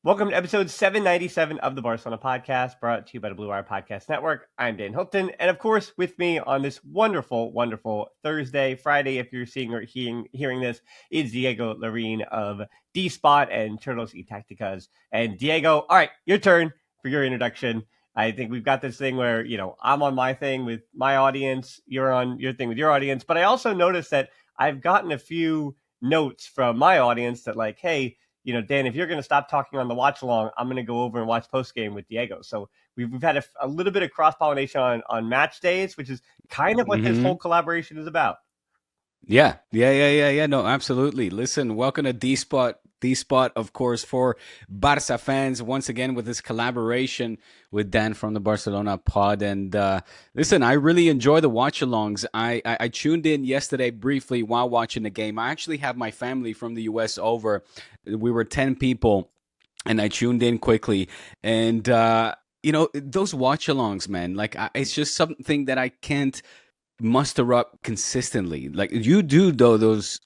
Welcome to episode 797 of the Barcelona podcast, brought to you by the Blue Wire Podcast Network. I'm Dan Hilton, and of course, with me on this wonderful, wonderful Friday, if you're seeing or hearing this, is Diego Larin of D-Spot and Turtles y Tacticas. And Diego, all right, your turn for your introduction. I think we've got this thing where, I'm on my thing with my audience, you're on your thing with your audience, but I also noticed that I've gotten a few notes from my audience that like, hey, Dan, if you're going to stop talking on the watch along, I'm going to go over and watch post game with Diego. So we've had a little bit of cross pollination on match days, which is kind of what this whole collaboration is about. Yeah. No, absolutely. Listen, welcome to D-Spot. D-Spot, of course, for Barca fans, once again with this collaboration with Dan from the Barcelona pod. And listen, I really enjoy the watch-alongs. I tuned in yesterday briefly while watching the game. I actually have my family from the U.S. over. We were 10 people, and I tuned in quickly. And, those watch-alongs, man, like it's just something that I can't muster up consistently. Like you do those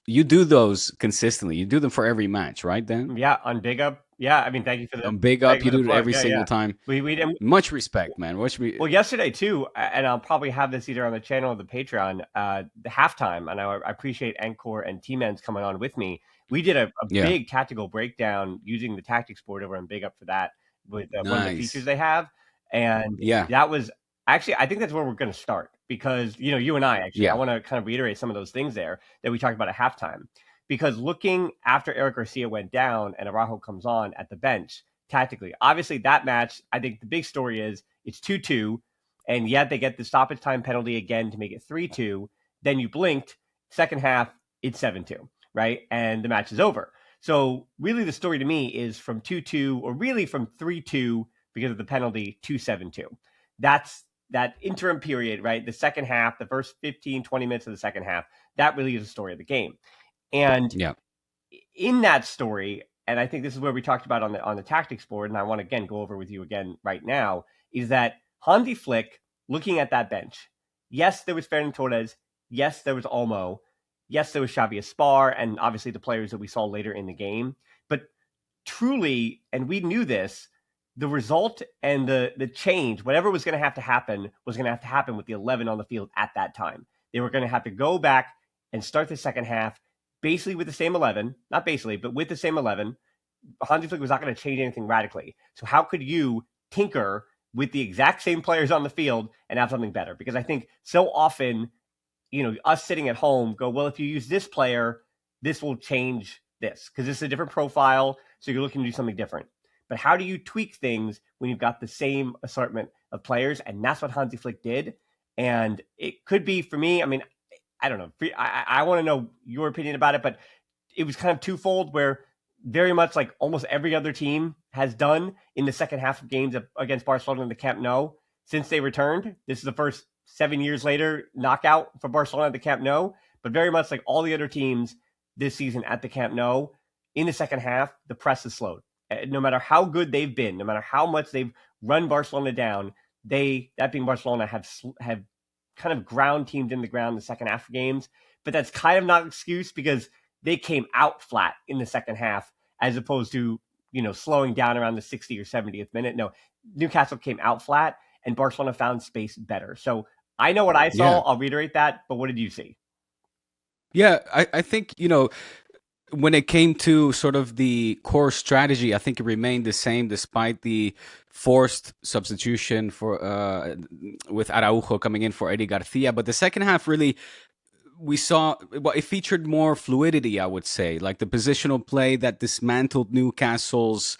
consistently. You do them for every match, right, Dan? Yeah, on BigUp. Yeah, I mean, thank you for the Big Up, you do it every single time. We Much respect, man. Well, yesterday too, and I'll probably have this either on the channel or the Patreon, the halftime, and I appreciate Encore and T-Men's coming on with me. We did a big tactical breakdown using the tactics board over on Big Up for that with one of the features they have. And that was actually, I think that's where we're going to start because, you and I I want to kind of reiterate some of those things there that we talked about at halftime. Because looking after Eric Garcia went down and Araujo comes on at the bench, tactically, obviously that match, I think the big story is it's 2-2, and yet they get the stoppage time penalty again to make it 3-2. Then you blinked, second half, it's 7-2, right? And the match is over. So really the story to me is from 2-2, or really from 3-2 because of the penalty to 7-2. That's that interim period, right? The second half, the first 15, 20 minutes of the second half, that really is the story of the game. And in that story, and I think this is where we talked about on the tactics board, and I want to again go over with you again right now, is that Hansi Flick looking at that bench. Yes, there was Ferran Torres. Yes, there was Olmo. Yes, there was Xavi Aspar, and obviously the players that we saw later in the game. But truly, and we knew this, the result and the change, whatever was going to have to happen, was going to have to happen with the 11 on the field at that time. They were going to have to go back and start the second half basically with the same 11, not basically, but with the same 11. Hansi Flick was not going to change anything radically. So how could you tinker with the exact same players on the field and have something better? Because I think so often, us sitting at home go, well, if you use this player, this will change this because this is a different profile. So you're looking to do something different. But how do you tweak things when you've got the same assortment of players? And that's what Hansi Flick did. And it could be for me, I mean, I don't know. I want to know your opinion about it, but it was kind of twofold where very much like almost every other team has done in the second half of games against Barcelona in the Camp Nou since they returned. This is the first 7 years later knockout for Barcelona at the Camp Nou, but very much like all the other teams this season at the Camp Nou, in the second half, the press is slowed. No matter how good they've been, no matter how much they've run Barcelona down, that being Barcelona, have kind of ground teamed in the ground in the second half of games. But that's kind of not an excuse because they came out flat in the second half as opposed to, slowing down around the 60th or 70th minute. No, Newcastle came out flat and Barcelona found space better. So I know what I saw. I'll reiterate that. But what did you see? Yeah, I think, when it came to sort of the core strategy, I think it remained the same despite the forced substitution for with Araujo coming in for Eddie Garcia. But the second half really, we saw, well, it featured more fluidity, I would say, like the positional play that dismantled Newcastle's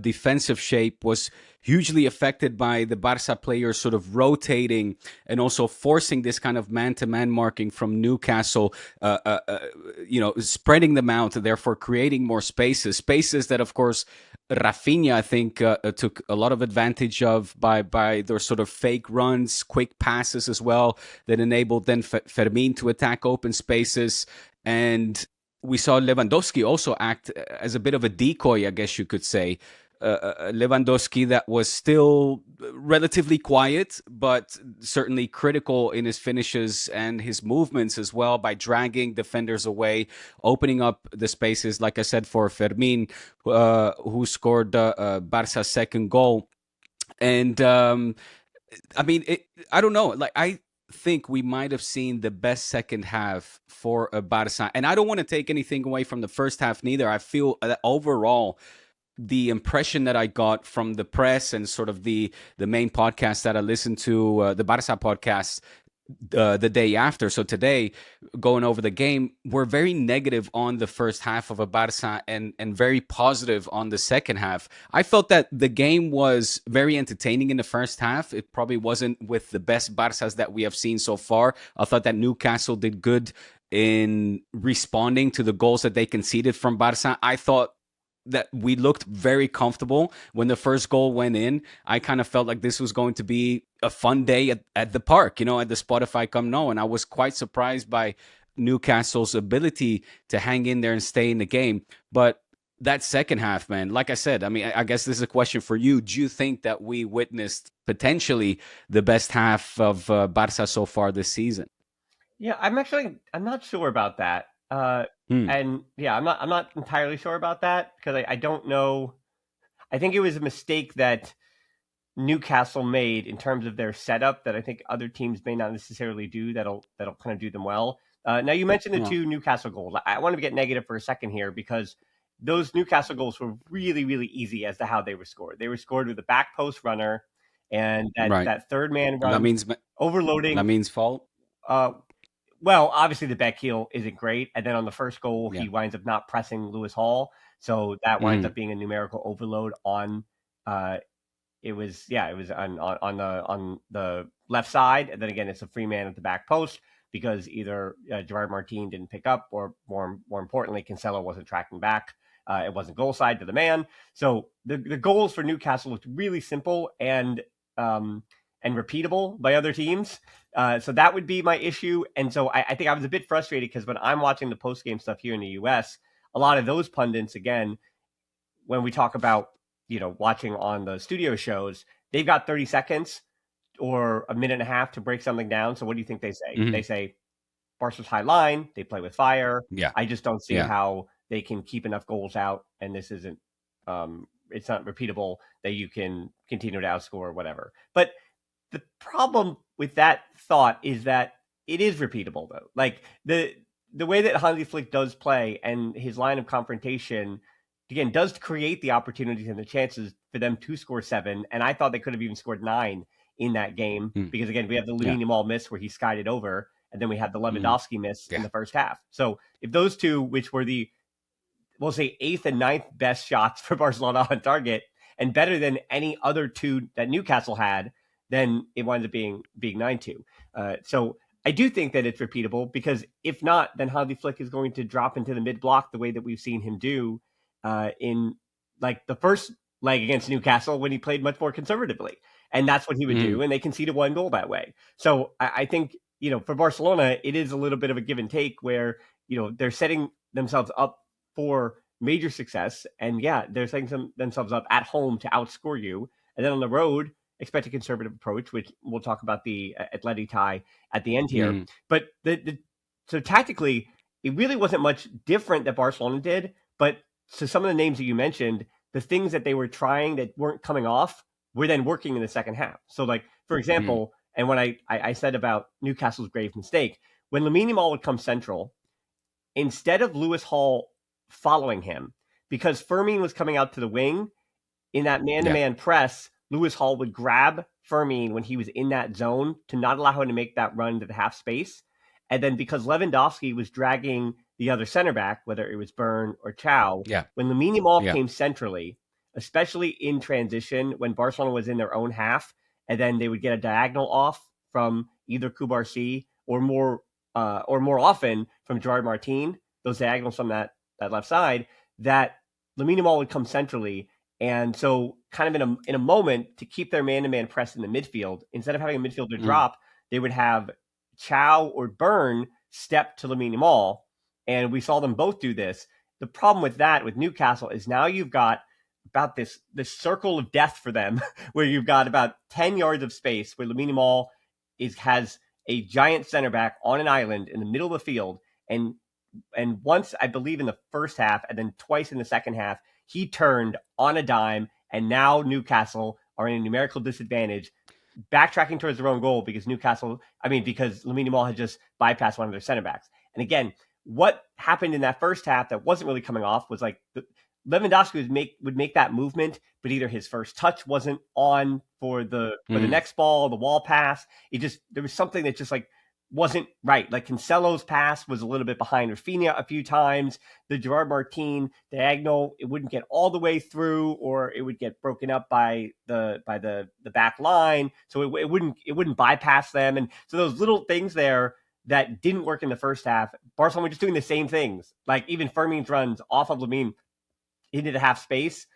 defensive shape was hugely affected by the Barca players sort of rotating and also forcing this kind of man-to-man marking from Newcastle, spreading them out, therefore creating more spaces that, of course, Rafinha, I think, took a lot of advantage of by their sort of fake runs, quick passes as well, that enabled then Fermin to attack open spaces. And we saw Lewandowski also act as a bit of a decoy, I guess you could say, Lewandowski that was still relatively quiet, but certainly critical in his finishes and his movements as well, by dragging defenders away, opening up the spaces, like I said, for Fermin, who scored Barca's second goal. And I mean, I don't know. Like, I think we might have seen the best second half for Barca. And I don't want to take anything away from the first half neither. I feel that overall, the impression that I got from the press and sort of the main podcast that I listened to, the Barca podcast, the day after, so today, going over the game, we're very negative on the first half of a Barca and very positive on the second half. I felt that the game was very entertaining in the first half. It probably wasn't with the best Barcas that we have seen so far. I thought that Newcastle did good in responding to the goals that they conceded from Barca. I thought that we looked very comfortable when the first goal went in. I kind of felt like this was going to be a fun day at the park, at the Spotify Camp Nou. And I was quite surprised by Newcastle's ability to hang in there and stay in the game. But that second half, man, like I said, I mean, I guess this is a question for you. Do you think that we witnessed potentially the best half of Barca so far this season? Yeah, I'm not sure about that. And yeah, I'm not entirely sure about that, because I don't know. I think it was a mistake that Newcastle made in terms of their setup that I think other teams may not necessarily do. That'll kind of do them well. Now, you mentioned the two Newcastle goals. I want to get negative for a second here, because those Newcastle goals were really, really easy as to how they were scored. They were scored with a back post runner, and that third man run. That means overloading. That means fault. Well, obviously the back heel isn't great, and then on the first goal, he winds up not pressing Lewis Hall, so that winds up being a numerical overload on. It was on the left side, and then again, it's a free man at the back post, because either Gerard Martin didn't pick up, or more importantly, Cancelo wasn't tracking back. It wasn't goal side to the man. So the goals for Newcastle looked really simple and repeatable by other teams. So that would be my issue. And so I think I was a bit frustrated, because when I'm watching the post-game stuff here in the US, a lot of those pundits, again, when we talk about, watching on the studio shows, they've got 30 seconds or a minute and a half to break something down. So what do you think they say? They say, Barca's high line, they play with fire. Yeah. I just don't see how they can keep enough goals out, and this isn't, it's not repeatable, that you can continue to outscore or whatever. But the problem with that thought is that it is repeatable, though. Like, the way that Hansi Flick does play, and his line of confrontation, again, does create the opportunities and the chances for them to score 7. And I thought they could have even scored 9 in that game, because again, we have the Lamine Yamal miss where he skied it over, and then we had the Lewandowski miss in the first half. So if those two, which were the, we'll say, 8th and 9th best shots for Barcelona on target, and better than any other two that Newcastle had, then it winds up being 9-2. So I do think that it's repeatable, because if not, then Hansi Flick is going to drop into the mid block the way that we've seen him do in like the first leg against Newcastle, when he played much more conservatively. And that's what he would do, and they conceded 1 goal that way. So I think, for Barcelona, it is a little bit of a give and take, where, they're setting themselves up for major success, and they're setting themselves up at home to outscore you, and then on the road, expect a conservative approach, which we'll talk about the Atleti tie at the end here. But so tactically, it really wasn't much different that Barcelona did, but so some of the names that you mentioned, the things that they were trying that weren't coming off were then working in the second half. So, like, for example, and when I said about Newcastle's grave mistake, when Lamine Yamal would come central, instead of Lewis Hall following him, because Fermin was coming out to the wing, in that man-to-man press, Lewis Hall would grab Fermin when he was in that zone to not allow him to make that run to the half space. And then because Lewandowski was dragging the other center back, whether it was Bern or Chow, when Lamine Yamal came centrally, especially in transition, when Barcelona was in their own half, and then they would get a diagonal off from either Kubarsi or more often from Gerard Martin, those diagonals from that left side, that Lamine Yamal would come centrally. And so kind of in a moment to keep their man-to-man press in the midfield, instead of having a midfielder drop, they would have Chow or Bern step to Lamine Yamal. And we saw them both do this. The problem with that, with Newcastle, is now you've got about this circle of death for them, where you've got about 10 yards of space where Lamine Yamal has a giant center back on an island in the middle of the field, and once, I believe, in the first half and then twice in the second half, he turned on a dime, and now Newcastle are in a numerical disadvantage, backtracking towards their own goal because because Lamine Yamal had just bypassed one of their center backs. And again, what happened in that first half that wasn't really coming off was like Lewandowski would make that movement, but either his first touch wasn't on for the next ball, the wall pass. There was something that just like wasn't right. Like Cancelo's pass was a little bit behind Rafinha a few times. The Gerard Martin diagonal, it wouldn't get all the way through, or it would get broken up by the back line. So it wouldn't bypass them. And so those little things there that didn't work in the first half, Barcelona were just doing the same things. Like even Fermin's runs off of Lamine into the half space,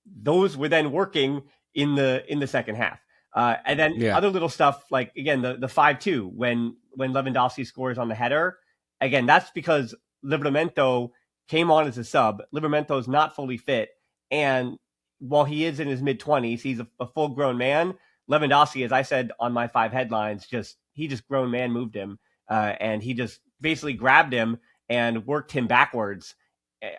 those were then working in the second half. And then other little stuff, like again, the 5-2 when Lewandowski scores on the header. Again, that's because Livramento came on as a sub. Livramento is not fully fit, and while he is in his mid-20s, he's a full-grown man. Lewandowski, as I said on my 5 headlines, he just grown man moved him, and he just basically grabbed him and worked him backwards.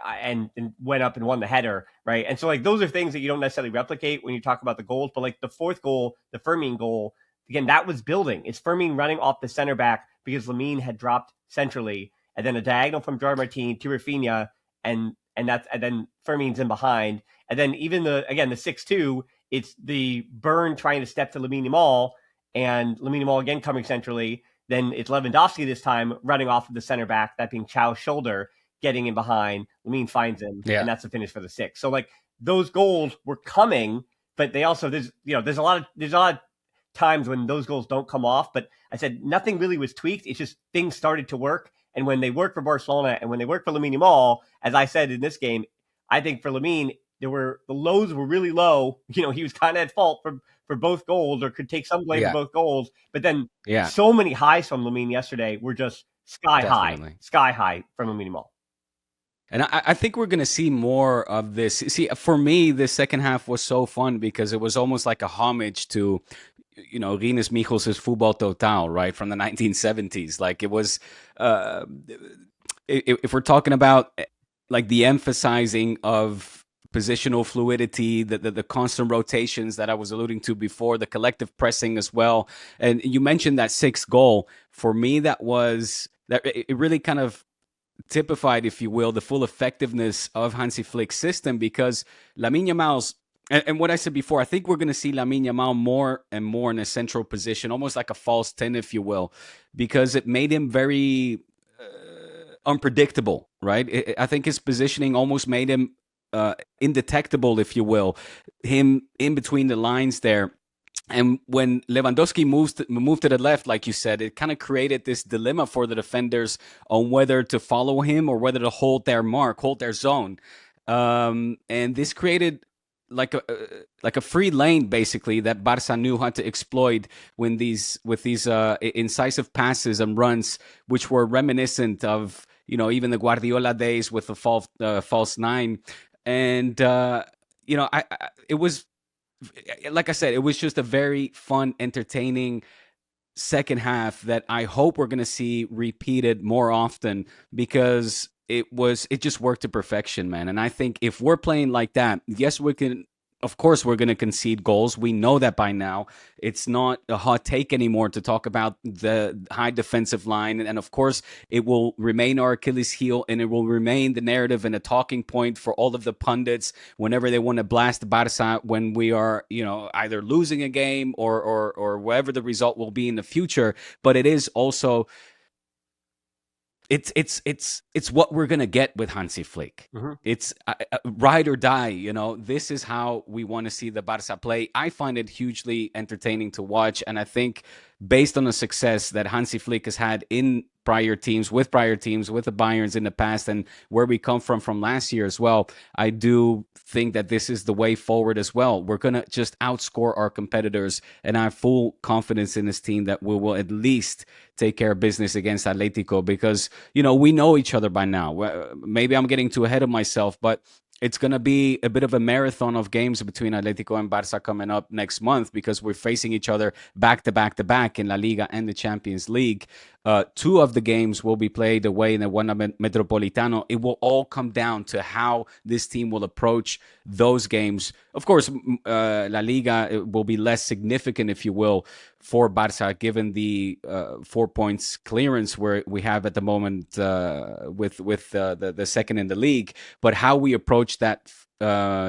And went up and won the header, right? And so like those are things that you don't necessarily replicate when you talk about the goals, but like the fourth goal, the Fermin goal, again, that was building. It's Fermin running off the center back because Lamine had dropped centrally, and then a diagonal from Gerard Martin to Rafinha, and then Fermin's in behind, and then even the 6-2, it's the Burn trying to step to Lamine Yamal, and Lamine Yamal again coming centrally. Then it's Lewandowski this time running off of the center back, that being Chow's shoulder, getting in behind. Lamine finds him, and that's the finish for the 6. So like those goals were coming, but they also there's a lot of times when those goals don't come off. But I said nothing really was tweaked. It's just things started to work, and when they work for Barcelona and when they work for Lamine Yamal, as I said in this game, I think for Lamine the lows were really low. He was kind of at fault for both goals, or could take some blame for both goals. But then so many highs from Lamine yesterday were just sky high from Lamine Yamal. And I think we're going to see more of this. See, for me, this second half was so fun because it was almost like a homage to, Rinus Michels' Voetbal Totaal, right, from the 1970s. Like it was, if we're talking about like the emphasizing of positional fluidity, the constant rotations that I was alluding to before, the collective pressing as well. And you mentioned that 6th goal. For me, that it really kind of typified, if you will, the full effectiveness of Hansi Flick's system, because Lamine Yamal's, and what I said before, I think we're going to see Lamine Yamal more and more in a central position, almost like a false 10, if you will, because it made him very unpredictable, right? I think his positioning almost made him indetectable, if you will, him in between the lines there. And when Lewandowski moved to the left, like you said, it kind of created this dilemma for the defenders on whether to follow him or whether to hold their mark, hold their zone. And this created like a free lane, basically, that Barca knew how to exploit with these incisive passes and runs, which were reminiscent of even the Guardiola days with the false 9. And it was, like I said, it was just a very fun, entertaining second half that I hope we're going to see repeated more often, because it just worked to perfection, man. And I think if we're playing like that, yes, of course, we're going to concede goals. We know that by now. It's not a hot take anymore to talk about the high defensive line. And of course, it will remain our Achilles heel, and it will remain the narrative and a talking point for all of the pundits whenever they want to blast Barca when we are, either losing a game or whatever the result will be in the future. But it is also... It's what we're gonna get with Hansi Flick. Mm-hmm. It's ride or die. This is how we want to see the Barca play. I find it hugely entertaining to watch, and I think based on the success that Hansi Flick has had in prior teams, with the Bayerns in the past, and where we come from last year as well, I do think that this is the way forward as well. We're going to just outscore our competitors, and I have full confidence in this team that we will at least take care of business against Atletico, because, we know each other by now. Maybe I'm getting too ahead of myself, but it's going to be a bit of a marathon of games between Atletico and Barça coming up next month, because we're facing each other back to back to back in La Liga and the Champions League. Two of the games will be played away in the Wanda Metropolitano. It will all come down to how this team will approach those games. Of course, La Liga will be less significant, if you will, for Barça, given the 4 points clearance where we have at the moment with the second in the league. But how we approach that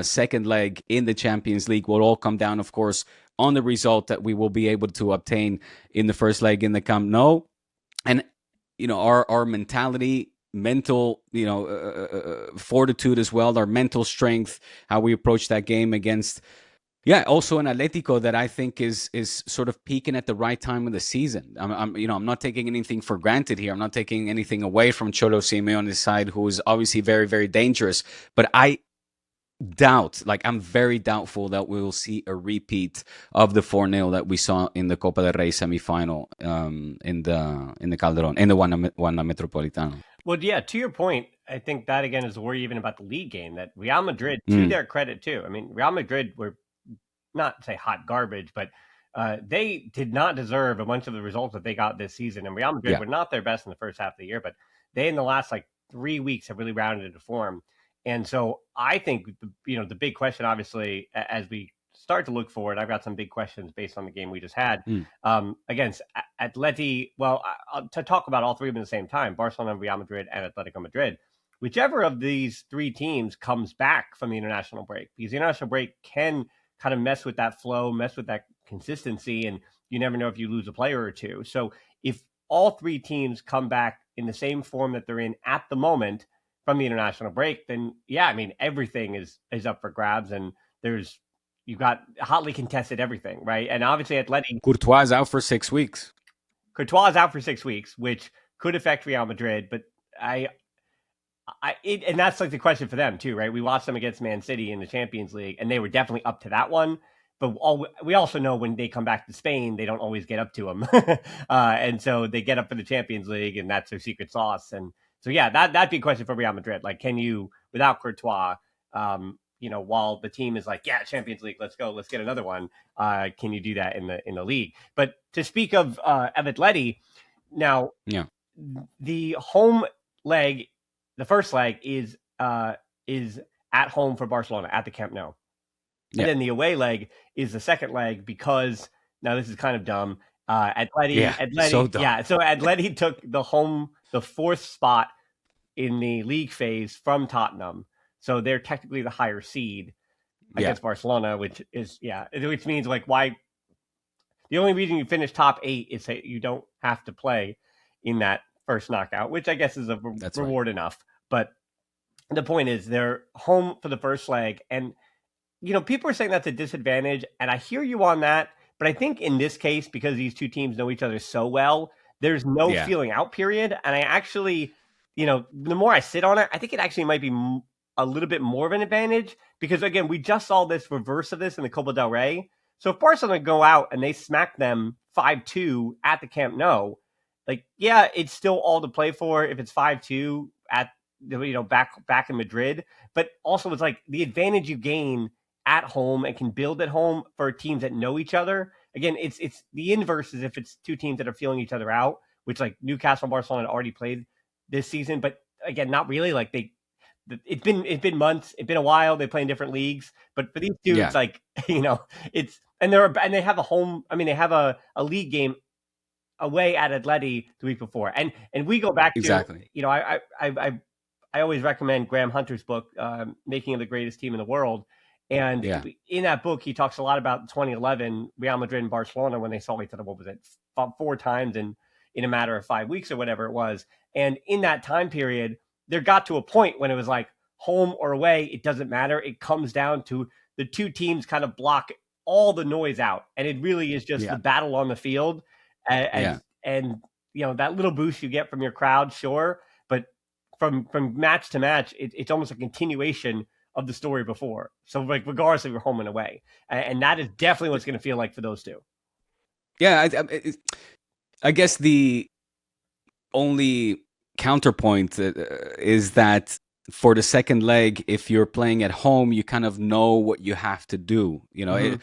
second leg in the Champions League will all come down, of course, on the result that we will be able to obtain in the first leg in the Camp Nou. And, our mentality, mental, fortitude as well, our mental strength, how we approach that game against, also an Atletico that I think is sort of peaking at the right time of the season. I'm not taking anything for granted here. I'm not taking anything away from Cholo Simeone's side, who is obviously very, very dangerous. But I'm very doubtful that we will see a repeat of the 4-0 that we saw in the Copa del Rey semifinal in the Calderón, in the Wanda Metropolitano. Well, yeah, to your point, I think that again is a worry even about the league game, that Real Madrid, to their credit too. I mean, Real Madrid were not say hot garbage, but they did not deserve a bunch of the results that they got this season. And Real Madrid were not their best in the first half of the year, but they in the last 3 weeks have really rounded into form. And so I think, the big question, obviously, as we start to look forward, I've got some big questions based on the game we just had against Atleti. Well, to talk about all three of them at the same time, Barcelona, Real Madrid, and Atletico Madrid. Whichever of these three teams comes back from the international break, because the international break can kind of mess with that flow, mess with that consistency, and you never know if you lose a player or two. So if all three teams come back in the same form that they're in at the moment from the international break, then everything is up for grabs, and you've got hotly contested everything, right? And obviously Atleti, Courtois is out for 6 weeks. Courtois is out for 6 weeks, which could affect Real Madrid, but and that's the question for them too, right? We watched them against Man City in the Champions League, and they were definitely up to that one. But we also know when they come back to Spain, they don't always get up to them, and so they get up for the Champions League, and that's their secret sauce. And so, that'd be a question for Real Madrid. Can you, without Courtois, while the team is Champions League, let's go, let's get another one. Can you do that in the league? But to speak of Atleti, now, the home leg, the first leg is at home for Barcelona at the Camp Nou. And then the away leg is the second leg, because now this is kind of dumb. Atleti, so dumb. So Atleti took the fourth spot in the league phase from Tottenham. So they're technically the higher seed against Barcelona, which means why the only reason you finish top 8 is that you don't have to play in that first knockout, which I guess is a reward enough. But the point is they're home for the first leg, and people are saying that's a disadvantage, and I hear you on that. But I think in this case, because these two teams know each other so well, there's no feeling out period. And I actually, the more I sit on it, I think it actually might be a little bit more of an advantage, because again, we just saw this reverse of this in the Copa del Rey. So if Barcelona go out and they smack them 5-2 at the Camp Nou, it's still all to play for if it's 5-2 at back in Madrid. But also it's the advantage you gain at home and can build at home for teams that know each other. Again, it's the inverse is if it's two teams that are feeling each other out, which Newcastle and Barcelona already played this season, but again, not really. It's been months, it's been a while. They play in different leagues, but for these two, it's it's and they have a home. I mean, they have a league game away at Atleti the week before, and we go back exactly. To I always recommend Graham Hunter's book, Making the Greatest Team in the World. And in that book, he talks a lot about 2011 Real Madrid and Barcelona when they saw each other. What was it? 4 times in a matter of 5 weeks or whatever it was. And in that time period, there got to a point when it was home or away, it doesn't matter. It comes down to the two teams kind of block all the noise out, and it really is just the battle on the field. And that little boost you get from your crowd, sure, but from match to match, it's almost a continuation of the story before. So regardless of your home and away, and that is definitely what it's going to feel like for those two. Yeah, I guess the only counterpoint is that for the second leg, if you're playing at home, you kind of know what you have to do. Hmm.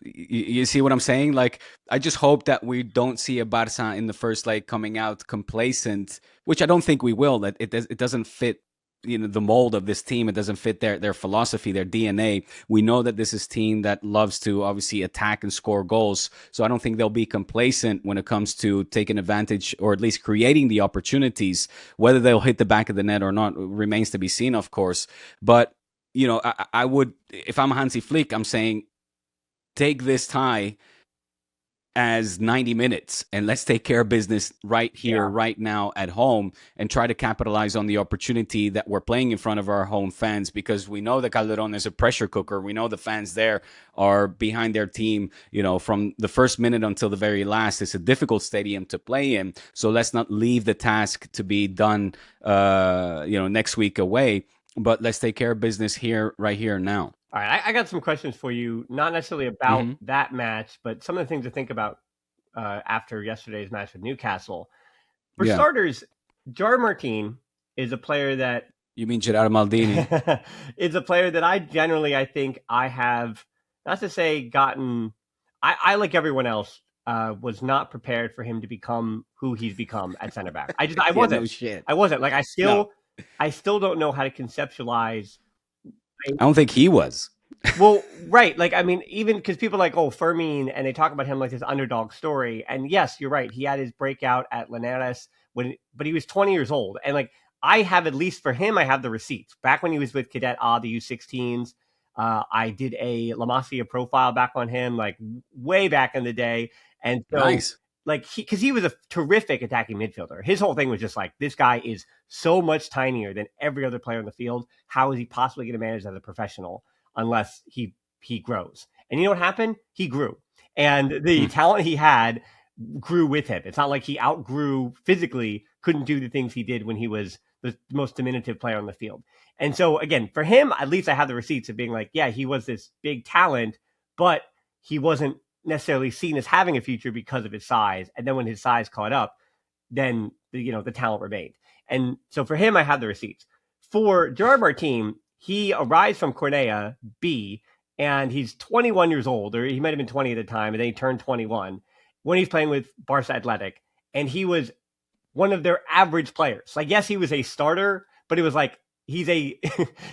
You see what I'm saying? Like, I just hope that we don't see a Barca in the first leg coming out complacent, which I don't think we will. That it doesn't fit, the mold of this team. It doesn't fit their philosophy, their DNA. We know that this is a team that loves to obviously attack and score goals. So I don't think they'll be complacent when it comes to taking advantage or at least creating the opportunities. Whether they'll hit the back of the net or not remains to be seen, of course. But I would, if I'm Hansi Flick, I'm saying take this tie as 90 minutes and let's take care of business right here, Yeah. right now at home and try to capitalize on the opportunity that we're playing in front of our home fans, because we know that Calderon is a pressure cooker. We know the fans there are behind their team, from the first minute until the very last. It's a difficult stadium to play in. So let's not leave the task to be done, next week away, but let's take care of business here, right here now. All right, I got some questions for you, not necessarily about Mm-hmm. that match, but some of the things to think about after yesterday's match with Newcastle. For Yeah. starters, Gerard Martin is a player that You mean Gerard Maldini? is a player that I think I have, not to say gotten, I like everyone else, was not prepared for him to become who he's become at center back. I Yeah, wasn't. no shit. I wasn't. Like, No, I still don't know how to conceptualize. I don't think he was. Well, right. Like, I mean, even because people are like, oh, Fermin, and they talk about him like this underdog story. And yes, you're right. He had his breakout at Linares but he was 20 years old. And like, I have, at least for him, I have the receipts. Back when he was with Cadet A, the U16s, I did a La Masia profile back on him, like way back in the day. And so, Nice. like, because he was a terrific attacking midfielder. His whole thing was just like, this guy is so much tinier than every other player in the field. How is he possibly going to manage as a professional unless he grows? And you know what happened? He grew. And the Hmm. talent he had grew with him. It's not like he outgrew physically, couldn't do the things he did when he was the most diminutive player on the field. And so, again, for him, at least I have the receipts of being like, yeah, he was this big talent, but he wasn't necessarily seen as having a future because of his size. And then when his size caught up, then the talent remained. And so for him, I have the receipts. For Gerard Martin, he arrives from Cornea B, and he's 21 years old, or he might have been 20 at the time, and then he turned 21 when he's playing with Barca Athletic, and he was one of their average players. Like, yes, he was a starter, but it was like he's a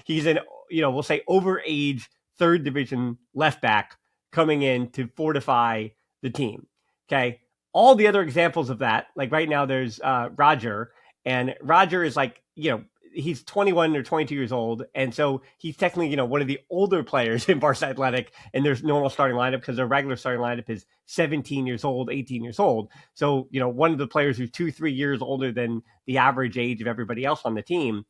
he's an we'll say overage third division left back coming in to fortify the team. Okay, all the other examples of that, like right now, there's Roger, and Roger is like he's 21 or 22 years old, and so he's technically one of the older players in Barca Athletic in their normal starting lineup, because their regular starting lineup is 17 years old, 18 years old. So one of the players who's 2-3 years older than the average age of everybody else on the team,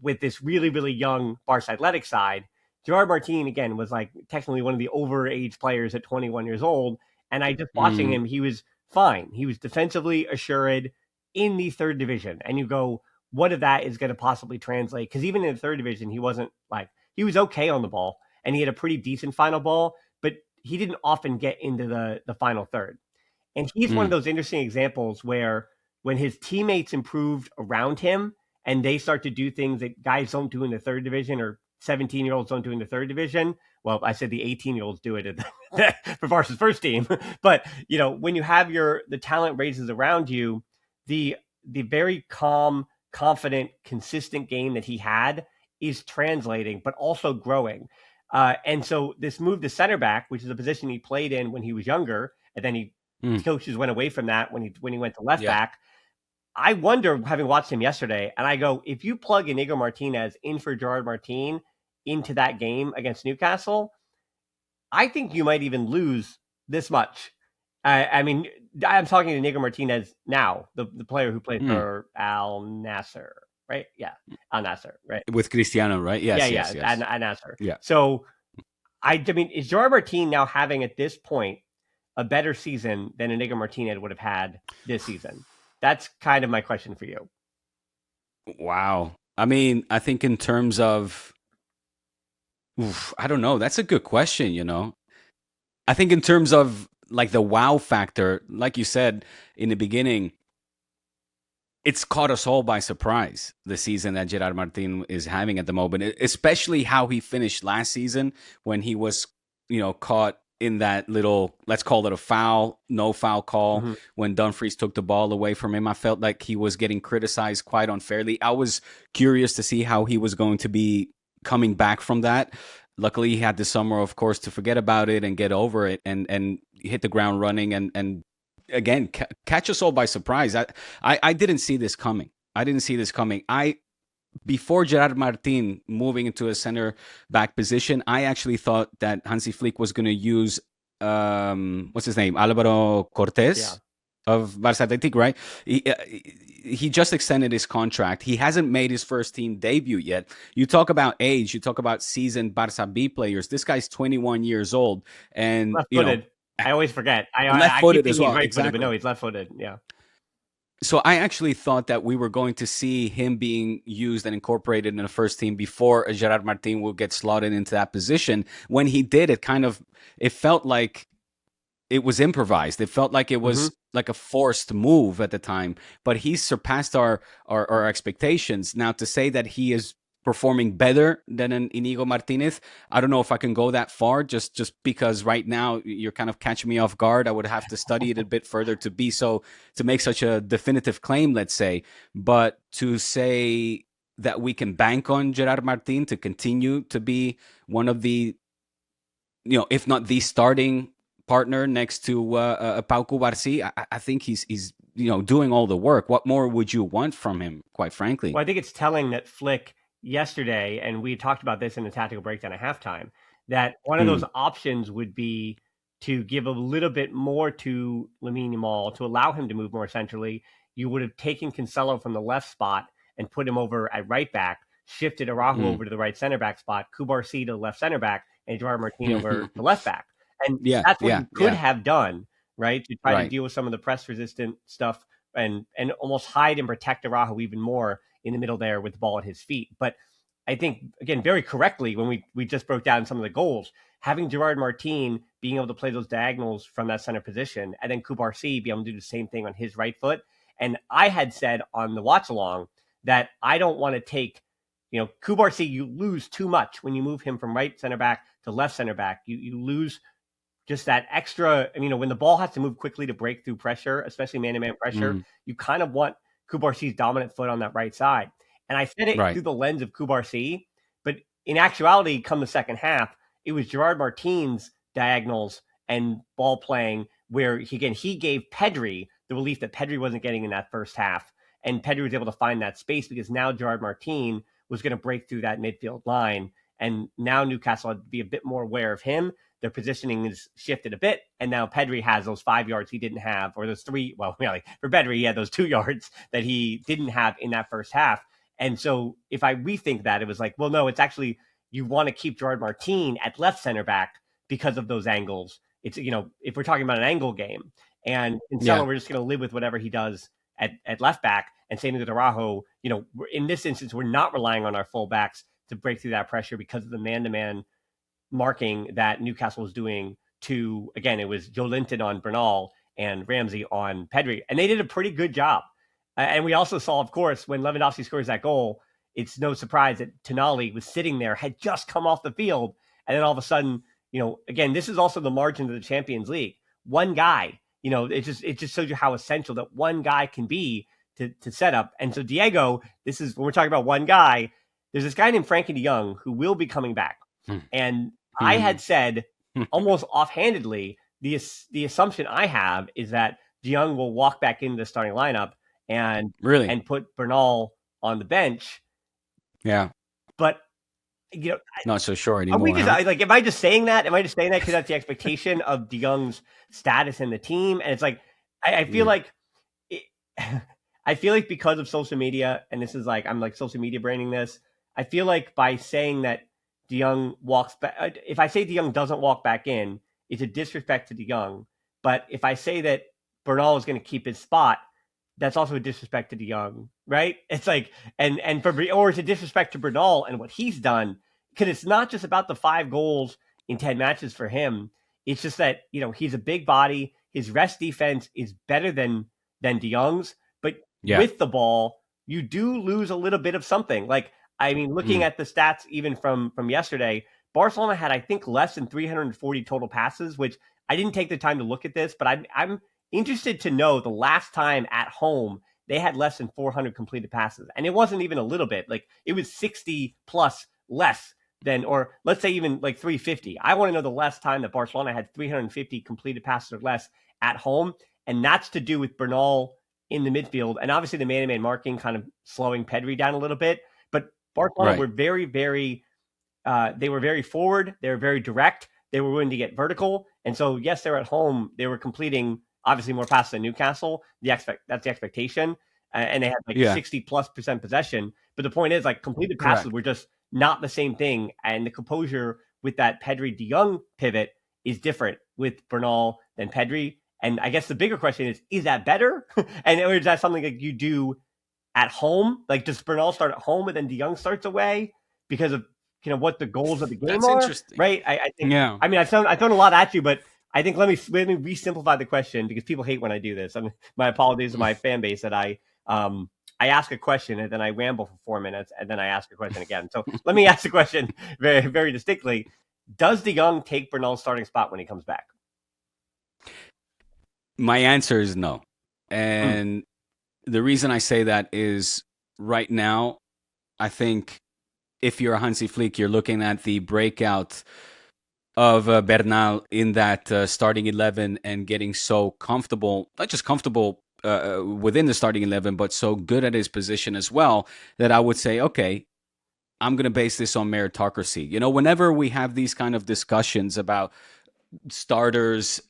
with this really really young Barca Athletic side. Gerard Martin again was like technically one of the overage players at 21 years old, and I just watching Mm, him, he was fine. He was defensively assured in the third division, and you go, what if that is going to possibly translate? Because even in the third division, he wasn't like, he was okay on the ball, and he had a pretty decent final ball, but he didn't often get into the final third. And he's one of mm, those interesting examples where when his teammates improved around him and they start to do things that guys don't do in the third division, or 17-year-olds don't do in the third division. Well, I said the 18-year-olds do it for Barca's first team. But, when you have the talent raises around you, the very calm, confident, consistent game that he had is translating, but also growing. And so this move to center back, which is a position he played in when he was younger, and then mm. coaches went away from that when he went to left Yeah. back. I wonder, having watched him yesterday, and I go, if you plug Inigo Martinez in for Gerard Martin into that game against Newcastle, I think you might even lose this much. I mean, I'm talking to Inigo Martinez now, the player who played Mm. for Al Nasser, right? Yeah, Al Nasser, right? With Cristiano, right? Yeah, Yes, yeah, yes, yes. Al Nasser. Yeah. So I mean, is Gerard Martin now having at this point a better season than Inigo Martinez would have had this season? That's kind of my question for you. Wow. I mean, I think in terms of, I don't know. That's a good question. I think in terms of like the wow factor, like you said in the beginning, it's caught us all by surprise, the season that Gerard Martin is having at the moment, especially how he finished last season when he was, caught in that little, let's call it a foul, no foul call when Dumfries took the ball away from him. I felt like he was getting criticized quite unfairly. I was curious to see how he was going to be coming back from that. Luckily, he had the summer, of course, to forget about it and get over it and hit the ground running and again, catch us all by surprise. I didn't see this coming. Before Gerard Martin moving into a center back position, I actually thought that Hansi Flick was going to use what's his name, Álvaro Cortés of Barça Athletic, right? He just extended his contract. He hasn't made his first team debut yet. You talk about age. You talk about seasoned Barça B players. This guy's 21 years old, and left-footed. I always forget. Left-footed as well. Right-footed, exactly. But no, he's left-footed. Yeah. So I actually thought that we were going to see him being used and incorporated in the first team before Gerard Martin will get slotted into that position. When he did, it felt like it was improvised. It felt like it was like a forced move at the time. But he's surpassed our expectations. Now, to say that he is performing better than an Inigo Martinez, I don't know if I can go that far, just because right now you're kind of catching me off guard. I would have to study it a bit further to make such a definitive claim, let's say. But to say that we can bank on Gerard Martin to continue to be one of the, if not the starting partner next to Pau Cubarsí, I think he's doing all the work. What more would you want from him, quite frankly? Well, I think it's telling that Flick yesterday, and we talked about this in the tactical breakdown at halftime, that one of those options would be to give a little bit more to Lamine Yamal to allow him to move more centrally. You would have taken Cancelo from the left spot and put him over at right back, shifted Araujo over to the right center back spot, Cubarsí to the left center back, and Gerard Martin over the left back. And that's what you could have done, right? To try to deal with some of the press resistant stuff and almost hide and protect Araujo even more in the middle there with the ball at his feet. But I think, again, very correctly, when we just broke down some of the goals, having Gerard Martin being able to play those diagonals from that center position, and then Cubarsí be able to do the same thing on his right foot. And I had said on the watch along that I don't want to take, Cubarsí, you lose too much when you move him from right center back to left center back. You lose just that extra, when the ball has to move quickly to break through pressure, especially man-to-man pressure, you kind of want Cubarsí's dominant foot on that right side. And I said it through the lens of Cubarsí, but in actuality, come the second half, it was Gerard Martin's diagonals and ball playing where, he gave Pedri the relief that Pedri wasn't getting in that first half. And Pedri was able to find that space because now Gerard Martin was going to break through that midfield line. And now Newcastle had to be a bit more aware of him. Their positioning is shifted a bit, and now Pedri has those 5 yards he didn't have, or those 3. Well, really, for Pedri, he had those 2 yards that he didn't have in that first half. And so, if I rethink that, it was like, well, no, it's actually you want to keep Gerard Martin at left center back because of those angles. It's if we're talking about an angle game, and Cancelo, we're just going to live with whatever he does at left back, and same with Araujo. In this instance, we're not relying on our fullbacks to break through that pressure because of the man-to-man marking that Newcastle was doing to, again, it was Joelinton on Bernal and Ramsey on Pedri. And they did a pretty good job. And we also saw, of course, when Lewandowski scores that goal, it's no surprise that Tonali was sitting there, had just come off the field. And then all of a sudden, again, this is also the margin of the Champions League. One guy, it just shows you how essential that one guy can be to set up. And so Diego, this is, when we're talking about one guy, there's this guy named Frankie de Jong who will be coming back. And I had said almost offhandedly, the assumption I have is that de Jong will walk back into the starting lineup and put Bernal on the bench. Yeah. But, not so sure anymore. Are we just, am I just saying that? Am I just saying that because that's the expectation of de Jong's status in the team? And it's like, I feel like, I feel like because of social media, and this is like, I'm like social media branding this, I feel like by saying that de Jong walks back, if I say de Jong doesn't walk back in, it's a disrespect to de Jong. But if I say that Bernal is going to keep his spot, that's also a disrespect to de Jong, right? It's like, or it's a disrespect to Bernal and what he's done, because it's not just about the 5 goals in 10 matches for him. It's just that, he's a big body. His rest defense is better than de Jong's, but with the ball, you do lose a little bit of something. Like, I mean, looking at the stats even from yesterday, Barcelona had, I think, less than 340 total passes, which I didn't take the time to look at this, but I'm interested to know the last time at home they had less than 400 completed passes. And it wasn't even a little bit. Like, it was 60 plus less than, or let's say even like 350. I want to know the last time that Barcelona had 350 completed passes or less at home. And that's to do with Bernal in the midfield. And obviously the man-to-man marking kind of slowing Pedri down a little bit. But Barcelona were very, very, they were very forward. They were very direct. They were willing to get vertical. And so, yes, they're at home. They were completing obviously more passes than Newcastle. That's the expectation. And they had like 60+% possession. But the point is, like, completed passes were just not the same thing. And the composure with that Pedri de Jong pivot is different with Bernal than Pedri. And I guess the bigger question is that better? And or is that something that you do at home? Like, does Bernal start at home and then de Jong starts away because of, you know, what the goals of the game are? Interesting. Right? I think. Yeah. I mean, I've thrown a lot at you, but I think let me re-simplify the question, because people hate when I do this. I mean, my apologies to my fan base that I ask a question and then I ramble for 4 minutes and then I ask a question again. So let me ask the question very, very distinctly. Does de Jong take Bernal's starting spot when he comes back? My answer is no. And the reason I say that is right now, I think if you're a Hansi Flick, you're looking at the breakout of Bernal in that starting 11 and getting so comfortable, not just comfortable within the starting 11, but so good at his position as well, that I would say, okay, I'm going to base this on meritocracy. You know, whenever we have these kind of discussions about starters,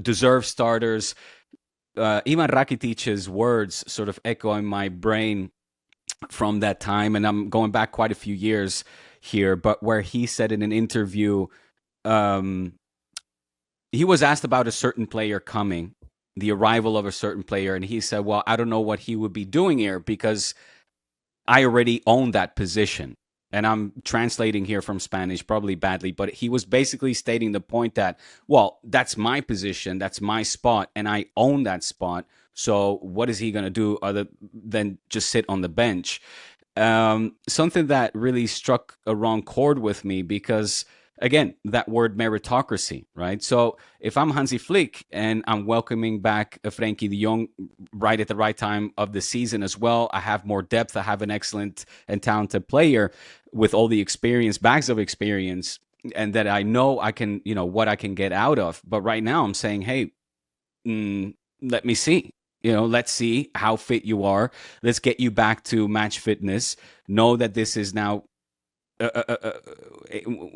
deserved starters, Ivan Rakitic's words sort of echo in my brain from that time, and I'm going back quite a few years here, but where he said in an interview, he was asked about a certain player coming, the arrival of a certain player, and he said, well, I don't know what he would be doing here because I already own that position. And I'm translating here from Spanish, probably badly, but he was basically stating the point that, well, that's my position, that's my spot, and I own that spot. So what is he going to do other than just sit on the bench? Something that really struck a wrong chord with me because, again, that word meritocracy, right? So if I'm Hansi Flick and I'm welcoming back a Frenkie de Jong right at the right time of the season as well, I have more depth, I have an excellent and talented player with all the experience, bags of experience, and that I know I can, you know, what I can get out of. But right now I'm saying, hey, let me see. You know, let's see how fit you are. Let's get you back to match fitness. Know that this is now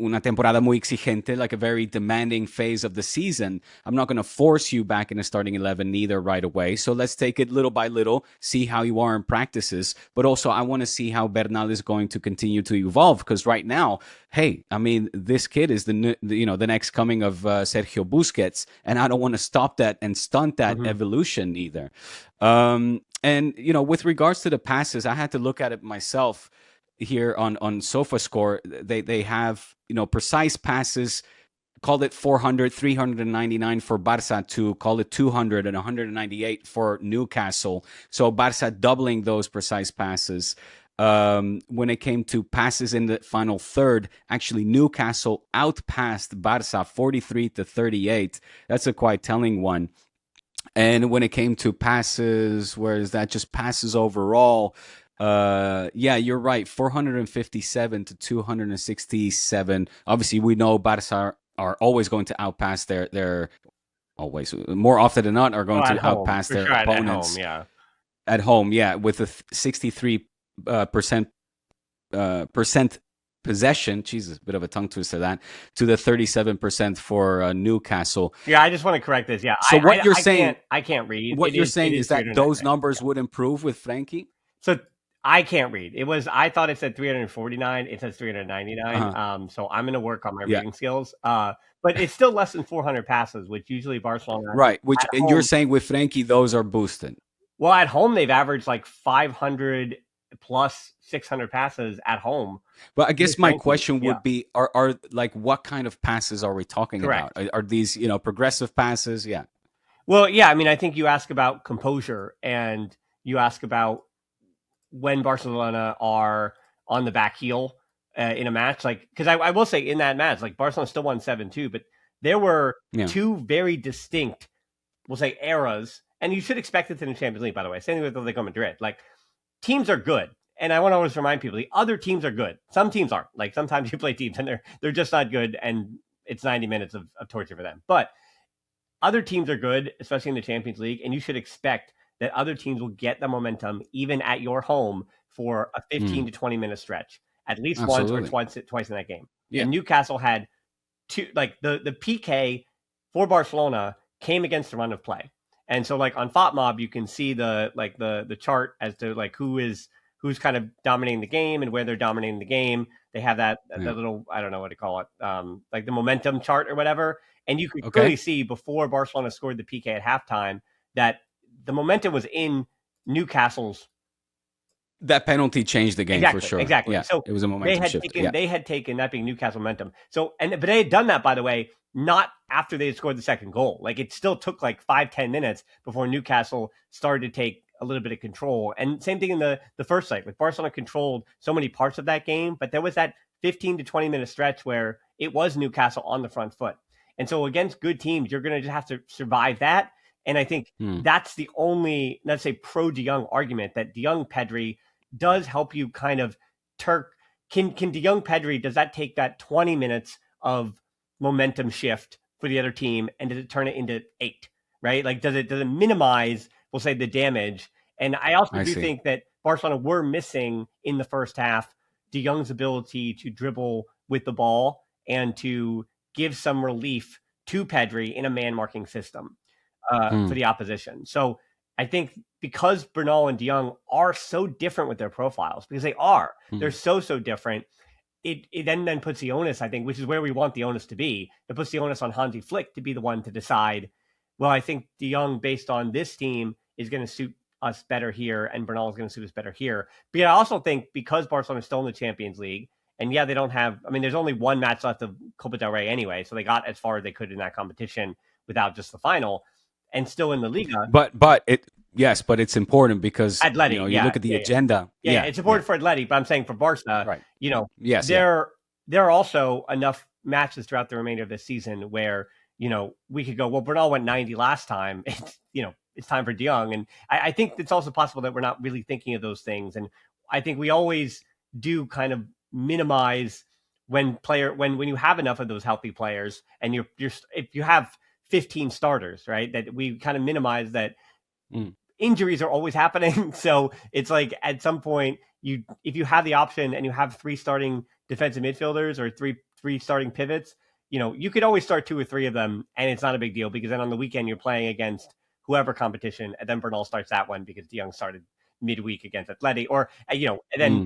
una temporada muy exigente, like a very demanding phase of the season. I'm not going to force you back in a starting 11 neither right away. So let's take it little by little, see how you are in practices. But also I want to see how Bernal is going to continue to evolve, because right now, hey, I mean, this kid is the next coming of Sergio Busquets, and I don't want to stop that and stunt that evolution either. And, you know, with regards to the passes, I had to look at it myself. Here on SofaScore, they have, you know, precise passes, call it 400, 399 for Barça, to call it 200 and 198 for Newcastle. So Barça doubling those precise passes. When it came to passes in the final third, actually Newcastle outpassed Barça 43-38. That's a quite telling one. And when it came to passes, where is that? Just passes overall. Yeah, you're right. 457 to 267. Obviously, we know Barca are always going to outpass their always, more often than not, are going to outpass their opponents. At home, yeah, with a 63% possession. Jesus, a bit of a tongue twister that, to the 37% for Newcastle. Yeah, I just want to correct this. Yeah, so what you're saying, I can't read. What you're saying is that those numbers would improve with Frenkie. So I can't read. I thought it said 349. It says 399. So I'm going to work on my reading skills. But it's still less than 400 passes, which usually Barcelona. Right. Which, and you're saying with Frenkie, those are boosted. Well, at home, they've averaged like 500 plus 600 passes at home. But I guess my question would be, are like, what kind of passes are we talking about? Are these, progressive passes? Yeah. Well, yeah. I mean, I think you ask about composure, and you ask about when Barcelona are on the back heel in a match, like, because I will say in that match, like, Barcelona still won 7-2, but there were two very distinct, we'll say, eras, and you should expect it in the Champions League, by the way. Same thing with Atletico Madrid. Like, teams are good, and I want to always remind people the other teams are good. Some teams aren't. Like, sometimes you play teams and they're just not good, and it's 90 minutes of torture for them. But other teams are good, especially in the Champions League, and you should expect that other teams will get the momentum even at your home for a 15 to 20 minute stretch, at least once or twice in that game. Yeah. And Newcastle had two, like, the PK for Barcelona came against the run of play. And so, like, on FOTMob, you can see the chart as to, like, who's kind of dominating the game and where they're dominating the game. They have that little, I don't know what to call it, like the momentum chart or whatever. And you could clearly see before Barcelona scored the PK at halftime that the momentum was in Newcastle's. That penalty changed the game for sure. Exactly. Yeah, so it was a momentum shift. They had taken that being Newcastle momentum. So, but they had done that, by the way, not after they had scored the second goal. Like, it still took like 5-10 minutes before Newcastle started to take a little bit of control. And same thing in the first leg. Like, Barcelona controlled so many parts of that game, but there was that 15 to 20 minute stretch where it was Newcastle on the front foot. And so against good teams, you're going to just have to survive that. And I think that's the only, let's say, pro De Jong argument, that De Jong Pedri does help you kind of Can De Jong Pedri, does that take that 20 minutes of momentum shift for the other team, and does it turn it into 8, right? Like, does it minimize, we'll say, the damage? And I also think that Barcelona were missing in the first half De Jong's ability to dribble with the ball and to give some relief to Pedri in a man-marking system for the opposition. So I think because Bernal and De Jong are so different with their profiles, because they are, they're so different, it then puts the onus, I think, which is where we want the onus to be, it puts the onus on Hansi Flick to be the one to decide, well, I think De Jong, based on this team, is going to suit us better here, and Bernal is going to suit us better here. But I also think because Barcelona is still in the Champions League, and they don't have, I mean, there's only one match left of Copa del Rey anyway, so they got as far as they could in that competition without just the final, and still in the Liga. But it's important because Atleti, you look at the agenda. Yeah, it's important for Atleti, but I'm saying for Barca, right. There are also enough matches throughout the remainder of this season where, we could go, well, Bernal went 90 last time. It's time for De Jong. And I think it's also possible that we're not really thinking of those things. And I think we always do kind of minimize when you have enough of those healthy players, and if you have 15 starters, right, that we kind of minimize that injuries are always happening. So it's like, at some point, if you have the option and you have 3 starting defensive midfielders or three starting pivots, you could always start 2 or 3 of them, and it's not a big deal, because then on the weekend you're playing against whoever competition, and then Bernal starts that one because De Jong started midweek against Atleti, or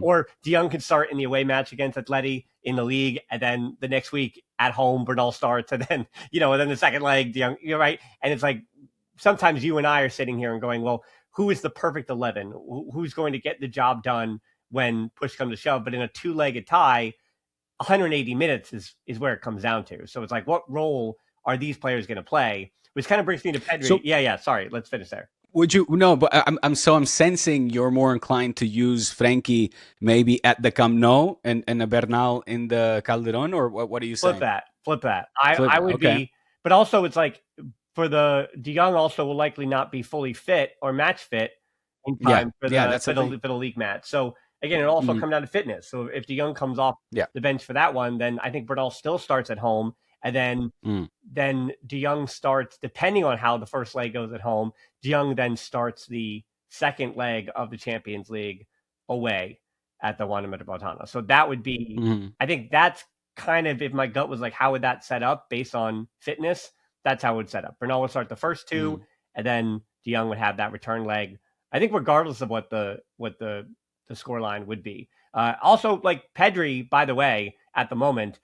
or De Jong could start in the away match against Atleti in the league, and then the next week at home Bernal starts, and then and then the second leg De Jong, right? And it's like, sometimes you and I are sitting here and going, well, who is the perfect 11? Who's going to get the job done when push comes to shove? But in a 2-legged tie, 180 minutes is where it comes down to. So it's like, what role are these players going to play? Which kind of brings me to Pedri. So, sorry, let's finish there. Would you? No, but I'm sensing you're more inclined to use Frankie maybe at the Camp Nou and Bernal in the Calderon, or what are you saying? Flip that. I would be, but also it's like, for the De Jong also will likely not be fully fit or match fit in time for the league match. So again, it also comes down to fitness. So if De Jong comes off the bench for that one, then I think Bernal still starts at home. And then De Jong starts, depending on how the first leg goes at home, De Jong then starts the second leg of the Champions League away at the Wanda Metropolitano. So that would be, I think that's kind of, if my gut was like, how would that set up based on fitness? That's how it would set up. Bernal would start the first 2, and then De Jong would have that return leg, I think, regardless of what the scoreline would be. Also, like, Pedri, by the way, at the moment,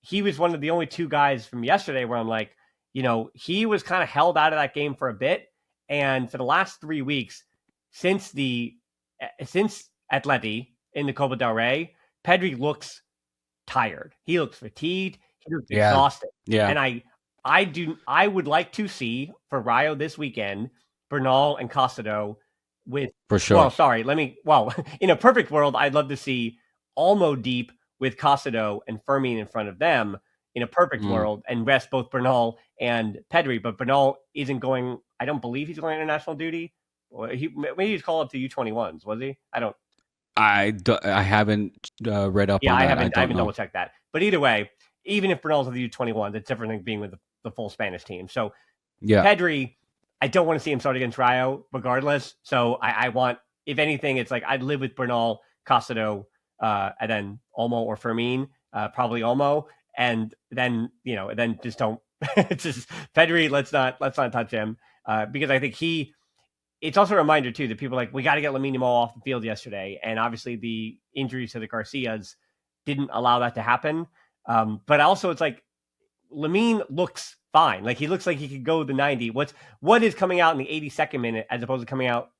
he was one of the only 2 guys from yesterday where I'm like, he was kind of held out of that game for a bit. And for the last 3 weeks, since Atleti in the Copa del Rey, Pedri looks tired. He looks fatigued. He looks exhausted. Yeah. And I would like to see, for Rayo this weekend, Bernal and Castado with, For sure. in a perfect world, I'd love to see Olmo deep with Casido and Fermin in front of them in a perfect world, and rest both Bernal and Pedri. But Bernal isn't going, I don't believe he's going international duty. Maybe he's called up to U21s, was he? I haven't read up Yeah, on I that. haven't I don't know. double checked that. But either way, even if Bernal's with the U21s, it's different than being with the full Spanish team. So Yeah. Pedri, I don't want to see him start against Rayo regardless. So I want, if anything, it's like I'd live with Bernal, Casido, and then Olmo or Fermin, probably Olmo. And then, then just don't, just Pedri, let's not touch him. Because I think it's also a reminder too that people are like, we got to get Lamine Yamal off the field yesterday, and obviously the injuries to the Garcias didn't allow that to happen. But also, it's like Lamine looks fine. Like he looks like he could go the 90. What is coming out in the 82nd minute as opposed to coming out,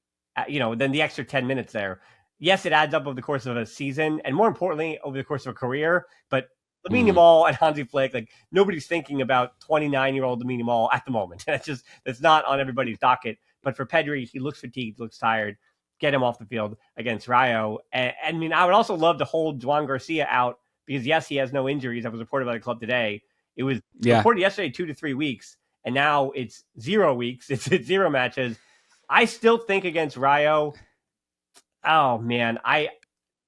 then the extra 10 minutes there. Yes, it adds up over the course of a season, and more importantly, over the course of a career. But Lamine Yamal and Hansi Flick, like nobody's thinking about 29-year-old Lamine Yamal at the moment. That's not on everybody's docket. But for Pedri, he looks fatigued, looks tired. Get him off the field against Rayo. And I mean, I would also love to hold Juan Garcia out because, yes, he has no injuries. That was reported by the club today. It was reported yesterday 2 to 3 weeks, and now it's 0 weeks. It's 0 matches. I still think against Rayo. Oh man,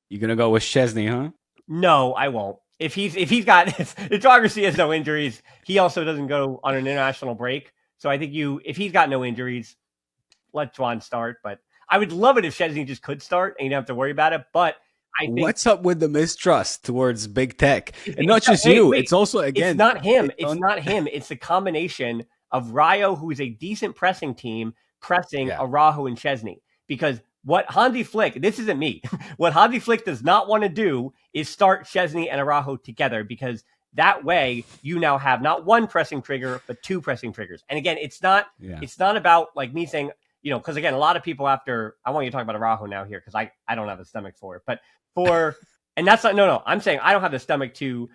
you're gonna go with Szczesny, huh? No, I won't. If he's got if Juan Garcia has no injuries, he also doesn't go on an international break. So I think if he's got no injuries, let Juan start. But I would love it if Szczesny just could start and you don't have to worry about it. But I think, what's up with the mistrust towards big tech? And not just you. It's also, again, it's not him. It's not him. It's the combination of Rayo, who is a decent pressing team, pressing Araujo and Szczesny. Because what Hansi Flick, this isn't me, what Hansi Flick does not want to do is start Szczesny and Araujo together, because that way you now have not one pressing trigger, but 2 pressing triggers. And again, it's not about like me saying, because again, a lot of people I want you to talk about Araujo now here, because I don't have the stomach for it. But and that's not, no, I'm saying I don't have the stomach to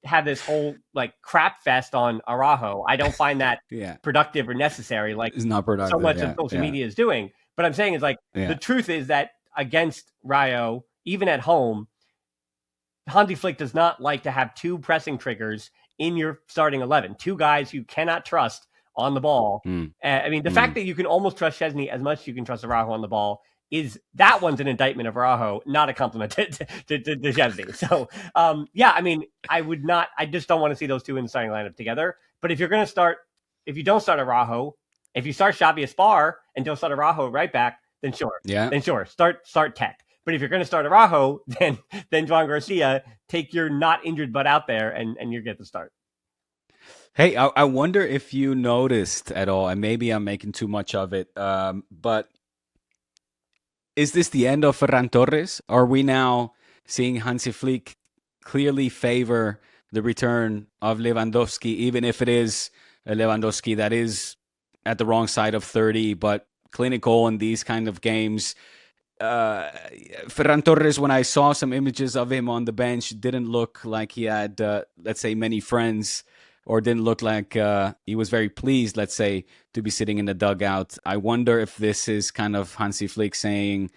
have this whole like crap fest on Araujo. I don't find that productive or necessary. Like it's not productive. So much of social media is doing. But I'm saying is like the truth is that against Rayo, even at home, Hansi Flick does not like to have 2 pressing triggers in your starting 11. 2 guys you cannot trust on the ball. I mean, the fact that you can almost trust Szczesny as much as you can trust Araujo on the ball that one's an indictment of Araujo, not a compliment to Szczesny. So, I mean, I just don't want to see those 2 in the starting lineup together. But if you don't start Araujo, if you start Xavi Aspar and don't start Araujo right back, then sure. Yeah. Then sure. Start Tech. But if you're going to start Araujo, then Juan Garcia, take your not injured butt out there and you get the start. Hey, I wonder if you noticed at all, and maybe I'm making too much of it, but is this the end of Ferran Torres? Are we now seeing Hansi Flick clearly favor the return of Lewandowski, even if it is a Lewandowski that is at the wrong side of 30, but clinical in these kind of games? Ferran Torres, when I saw some images of him on the bench, didn't look like he had, let's say, many friends, or didn't look like he was very pleased, let's say, to be sitting in the dugout. I wonder if this is kind of Hansi Flick saying,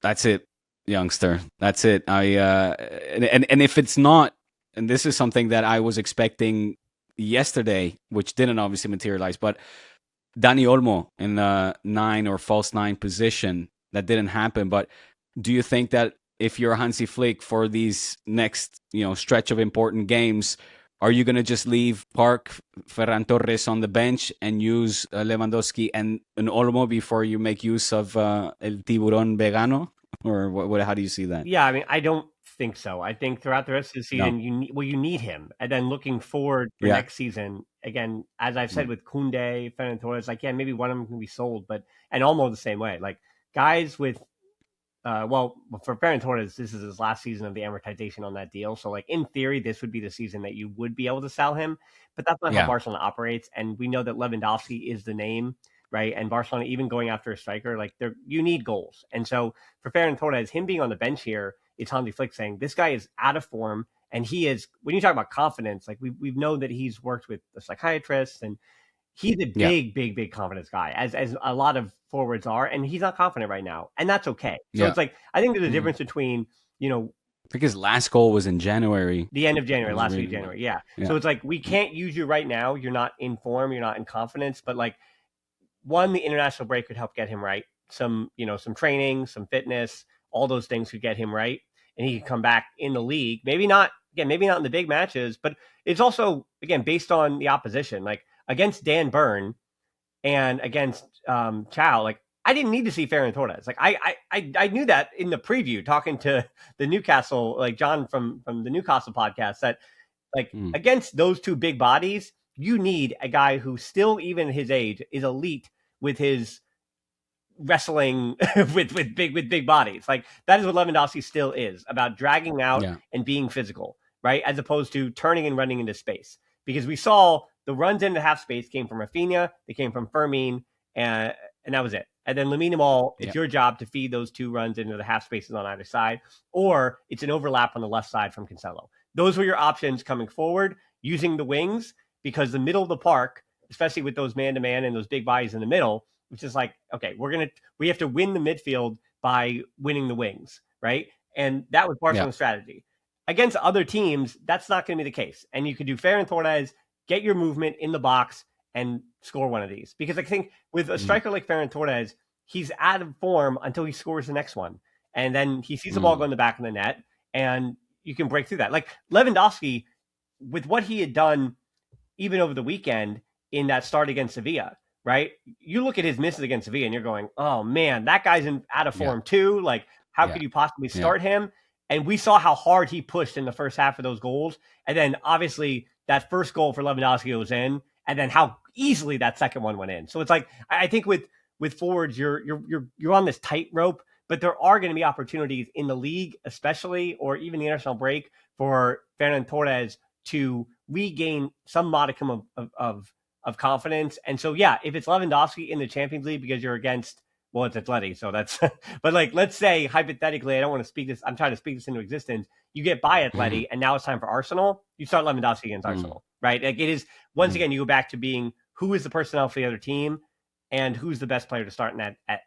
that's it, youngster. That's it. And if it's not, and this is something that I was expecting yesterday, which didn't obviously materialize, but Dani Olmo in the 9 or false 9 position, that didn't happen. But do you think that if you're Hansi Flick for these next, stretch of important games, are you going to just park Ferran Torres on the bench and use Lewandowski and an Olmo before you make use of El Tiburón Vegano? Or how do you see that? Yeah, I mean, I don't think so. I think throughout the rest of the season, you need him. And then looking forward for next season, again, as I've said with Koundé, Ferran Torres, like, maybe one of them can be sold, and almost the same way. Like, guys with for Ferran Torres, this is his last season of the amortization on that deal. So, like, in theory, this would be the season that you would be able to sell him. But that's not how Barcelona operates. And we know that Lewandowski is the name, right? And Barcelona, even going after a striker, like, you need goals. And so for Ferran Torres, him being on the bench here, it's Hansi Flick saying, this guy is out of form. And he is, when you talk about confidence, like, we've known that he's worked with the psychiatrists and he's a big confidence guy, as a lot of forwards are, and he's not confident right now, and that's okay. So it's like, I think there's a difference between, I think his last goal was in January. The end of January, last week of January. Yeah. So it's like, we can't use you right now. You're not in form. You're not in confidence. But like, one, the international break could help get him right. Some training, some fitness, all those things could get him right. And he could come back in the league. Maybe not in the big matches, but it's also, again, based on the opposition. Like against Dan Burn and against Chow, like, I didn't need to see Ferran Torres. Like I knew that in the preview, talking to the Newcastle, like John from the Newcastle podcast, that like against those two big bodies, you need a guy who still, even his age, is elite with his wrestling with big bodies. Like that is what Lewandowski still is, about dragging out and being physical, right? As opposed to turning and running into space. Because we saw the runs into half space came from Rafinha, they came from Fermin, and that was it. And then Lamine Yamal, it's your job to feed those two runs into the half spaces on either side, or it's an overlap on the left side from Cancelo. Those were your options coming forward, using the wings, because the middle of the park, especially with those man-to-man and those big bodies in the middle, which is like, okay, we have to win the midfield by winning the wings, right? And that was Barcelona's strategy. Against other teams, that's not going to be the case. And you could do Ferran Torres, get your movement in the box, and score one of these. Because I think with a striker like Ferran Torres, he's out of form until he scores the next one. And then he sees the ball go in the back of the net, and you can break through that. Like Lewandowski, with what he had done even over the weekend in that start against Sevilla, right? You look at his misses against Sevilla and you're going, oh man, that guy's out of form too. Like, how could you possibly start him? And we saw how hard he pushed in the first half of those goals. And then obviously that first goal for Lewandowski was in, and then how easily that second one went in. So it's like, I think with forwards, you're on this tightrope, but there are going to be opportunities in the league, especially, or even the international break, for Ferran Torres to regain some modicum of confidence. And so, yeah, if it's Lewandowski in the Champions League because you're against, well, it's Atleti, so that's, but like, let's say hypothetically, I don't want to speak this, I'm trying to speak this into existence. You get by Atleti, and now it's time for Arsenal. You start Lewandowski against Arsenal, right? Like, it is, once again, you go back to being, who is the personnel for the other team, and who's the best player to start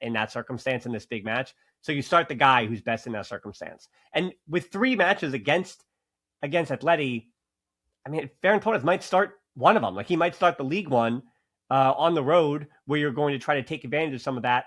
in that circumstance, in this big match. So you start the guy who's best in that circumstance. And with 3 matches against Atleti, I mean, Ferran Torres might start one of them. Like, he might start the league one on the road, where you're going to try to take advantage of some of that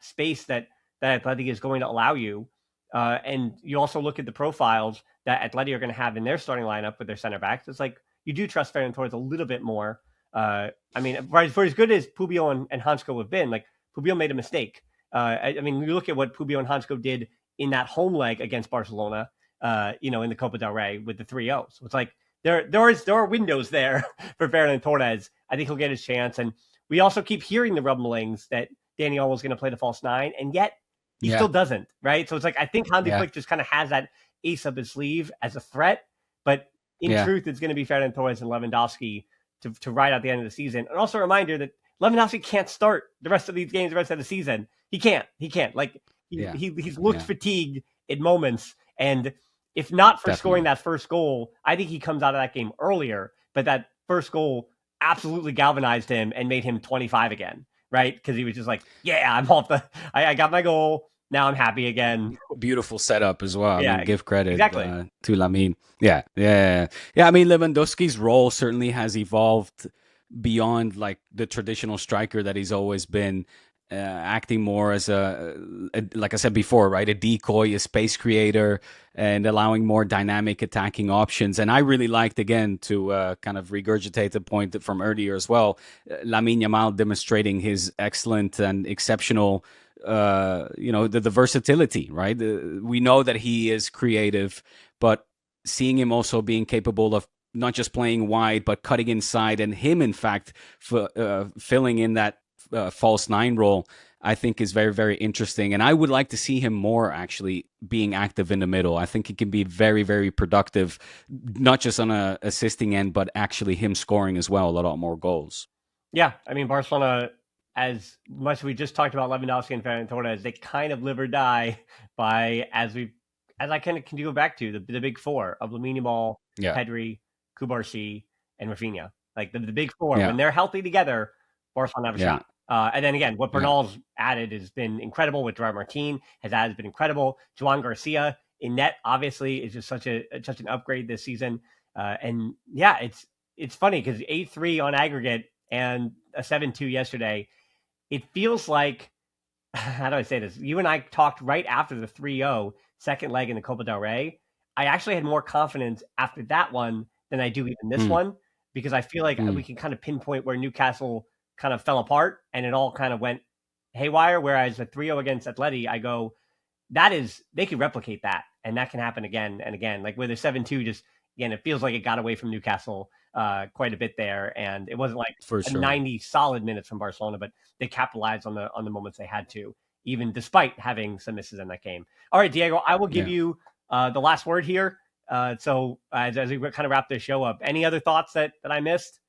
space that Atleti is going to allow you. And you also look at the profiles that Atleti are going to have in their starting lineup with their center backs. It's like, you do trust Ferran Torres a little bit more. I mean, for as good as Pubiol and Hansko have been, like, Pubiol made a mistake. I mean, you look at what Pubiol and Hansko did in that home leg against Barcelona, in the Copa del Rey with the 3-0. So it's like, there are windows there for Ferran Torres. I think he'll get his chance. And we also keep hearing the rumblings that Dani Olmo was going to play the false 9, and yet he still doesn't, right? So it's like, I think Hansi Flick just kind of has that ace up his sleeve as a threat, but in truth, it's going to be Ferran Torres and Lewandowski to ride out the end of the season. And also a reminder that Lewandowski can't start the rest of these games, the rest of the season. He can't. Like, he's looked fatigued in moments, and if not for scoring that first goal, I think he comes out of that game earlier. But that first goal absolutely galvanized him and made him 25 again, right? Because he was just like, yeah, I'm off I got my goal. Now I'm happy again. Beautiful setup as well. Yeah, I mean, give credit exactly to Lamine. Yeah. I mean, Lewandowski's role certainly has evolved beyond like the traditional striker that he's always been. Acting more as like I said before, right, a decoy, a space creator, and allowing more dynamic attacking options. And I really liked, again, to kind of regurgitate the point from earlier as well, Lamine Yamal demonstrating his excellent and exceptional, the versatility, right? We know that he is creative, but seeing him also being capable of not just playing wide, but cutting inside, and him, in fact, filling in that false 9 role, I think is very, very interesting. And I would like to see him more actually being active in the middle. I think he can be very, very productive, not just on a assisting end, but actually him scoring as well, a lot more goals. Yeah, I mean, Barcelona, as much as we just talked about Lewandowski and Ferran Torres, they kind of live or die by, as I kind of can go back to the big 4 of Lamine Yamal, Pedri, Kubarsi, and Rafinha. Like the big four, Yeah. when they're healthy together, Barcelona have a Yeah. shot. And then again, what Yeah. Bernal's added has been incredible. What Gerard Martin has added has been incredible. Joan Garcia in net, obviously, is just such an upgrade this season. And yeah, it's funny because 8-3 on aggregate and a 7-2 yesterday. It feels like, how do I say this? You and I talked right after the 3-0 second leg in the Copa del Rey. I actually had more confidence after that one than I do even this one, because I feel like we can kind of pinpoint where Newcastle kind of fell apart and it all kind of went haywire. Whereas the 3-0 against Atleti, I go, they could replicate that, and that can happen again and again. Like with the 7-2, just again, it feels like it got away from Newcastle quite a bit there, and it wasn't like For a sure. 90 solid minutes from Barcelona, but they capitalized on the moments they had to, even despite having some misses in that game. All right, Diego, I will give you the last word here. So as we kind of wrap this show up, any other thoughts that I missed?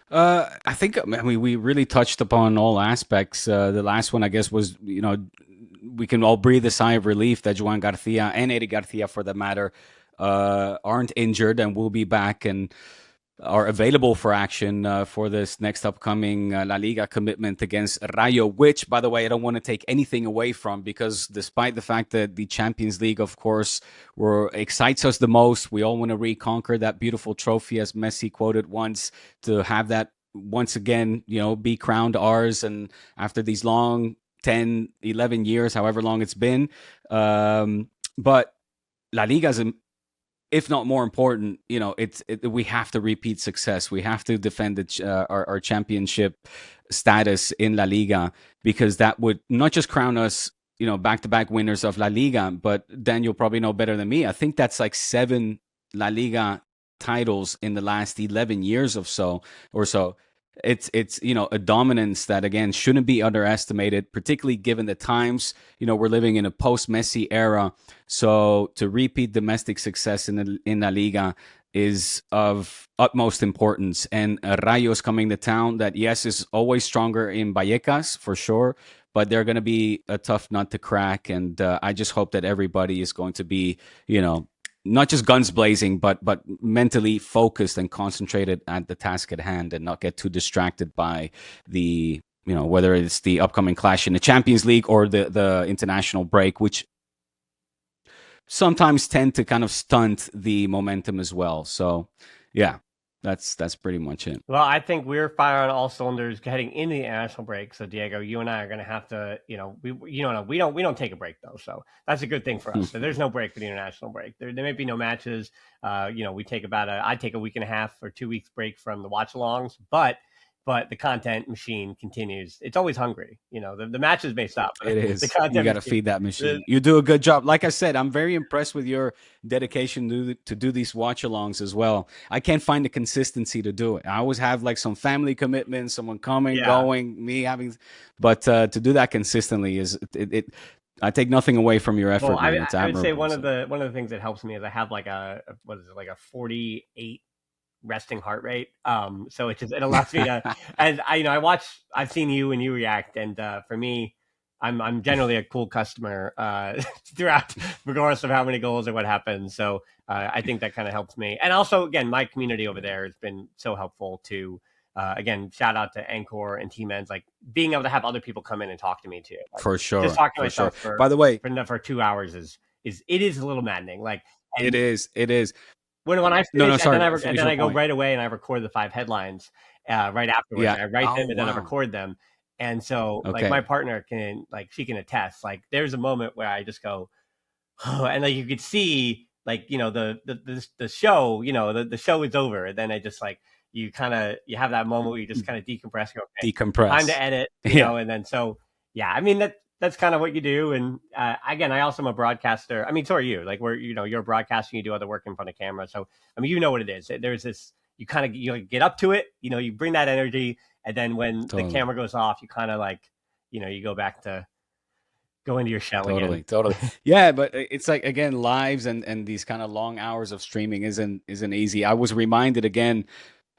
I think, I mean, we really touched upon all aspects. The last one, I guess, was, we can all breathe a sigh of relief that Joan Garcia and Eric Garcia, for that matter, aren't injured and will be back and are available for action for this next upcoming La Liga commitment against Rayo, which, by the way, I don't want to take anything away from, because despite the fact that the Champions League, of course, excites us the most, we all want to reconquer that beautiful trophy, as Messi quoted once, to have that once again, be crowned ours. And after these long 10, 11 years, however long it's been. But La Liga is if not more important, we have to repeat success. We have to defend our championship status in La Liga, because that would not just crown us, back-to-back winners of La Liga, but then you'll probably know better than me. I think that's like 7 La Liga titles in the last 11 years or so. It's a dominance that, again, shouldn't be underestimated, particularly given the times. We're living in a post-Messi era. So to repeat domestic success in La Liga is of utmost importance. And Rayo's coming to town that, yes, is always stronger in Vallecas, for sure, but they're going to be a tough nut to crack. And I just hope that everybody is going to be, not just guns blazing, but mentally focused and concentrated at the task at hand, and not get too distracted by the, whether it's the upcoming clash in the Champions League or the international break, which sometimes tend to kind of stunt the momentum as well. So, yeah. That's pretty much it. Well, I think we're firing all cylinders heading into the international break. So, Diego, you and I are going to have to, we don't take a break though. So that's a good thing for us. So there's no break for the international break. There may be no matches. We take I take a week and a half or 2 weeks break from the watch-alongs, but the content machine continues. It's always hungry. The matches may stop. It is. The content you got to feed that machine. You do a good job. Like I said, I'm very impressed with your dedication to do these watch-alongs as well. I can't find the consistency to do it. I always have like some family commitments, someone coming, going, me having, but to do that consistently is it. I take nothing away from your effort. Well, I would say one of the things that helps me is I have like a 48 resting heart rate. So it allows me to, and I've seen you when you react. And for me, I'm generally a cool customer throughout, regardless of how many goals or what happens. So I think that kind of helps me. And also, again, my community over there has been so helpful to, again, shout out to Anchor and T-Men's, like being able to have other people come in and talk to me too. Like, for sure. Just talking to myself by the way, for 2 hours is a little maddening. Like, it is. When I finish, and then I go right away and I record the 5 headlines right afterwards. Yeah. I write them and then I record them. And so like my partner she can attest, like there's a moment where I just go, oh, and like you could see like, the show, the show is over. And then I just like, you have that moment where you just kind of decompress, go, okay, decompress, time to edit, and then so, yeah, I mean, that's kind of what you do. And again, I also am a broadcaster. I mean, so are you. Like you're a broadcaster, you do other work in front of camera. So, I mean, what it is. There's this, you get up to it, you bring that energy. And then when the camera goes off, you kind of like, you go back to go into your shell again. Totally. Yeah. But it's like, again, lives and these kind of long hours of streaming isn't easy. I was reminded again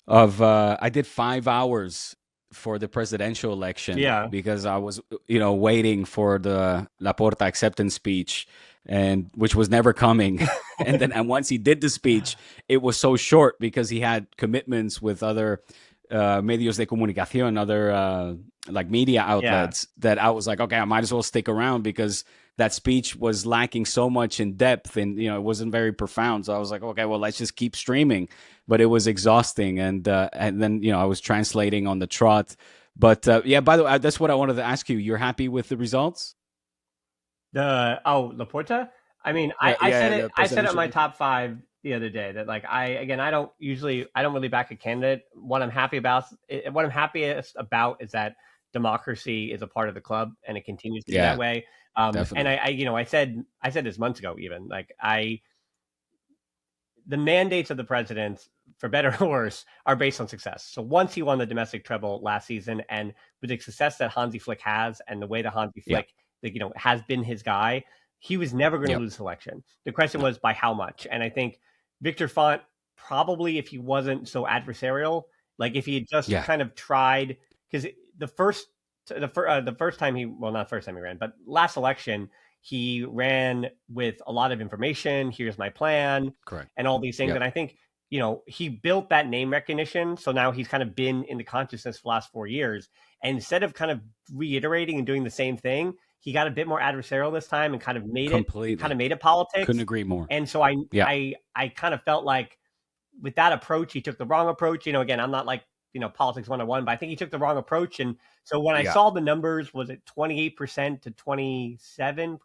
of, I did 5 hours for the presidential election, because I was, waiting for the Laporta acceptance speech. and which was never coming. And once he did the speech, it was so short because he had commitments with other medios de comunicación, other like media outlets, that I was like, okay, I might as well stick around because that speech was lacking so much in depth, and it wasn't very profound. So I was like, okay, well, let's just keep streaming. But it was exhausting, and then I was translating on the trot. But yeah, by the way, that's what I wanted to ask you. You're happy with the results? Laporta. I mean, I said it. I said it in my top 5 the other day that like I don't really back a candidate. What I'm happiest about is that democracy is a part of the club and it continues to be that way. And I said this months ago, even like the mandates of the president, for better or worse, are based on success. So once he won the domestic treble last season, and with the success that Hansi Flick has, and the way that Hansi Flick, has been his guy, he was never going to lose selection. The question was by how much. And I think Victor Font, probably, if he wasn't so adversarial, like if he had just kind of tried, because the first time not first time he ran, but last election, he ran with a lot of information. Here's my plan, correct, and all these things. And I think, he built that name recognition. So now he's kind of been in the consciousness for the last 4 years. And instead of kind of reiterating and doing the same thing, he got a bit more adversarial this time and kind of made it politics. Couldn't agree more. And so I kind of felt like with that approach, he took the wrong approach. Again, I'm not like, politics 101, but I think he took the wrong approach. And so when I saw the numbers, was it 28% to 27%,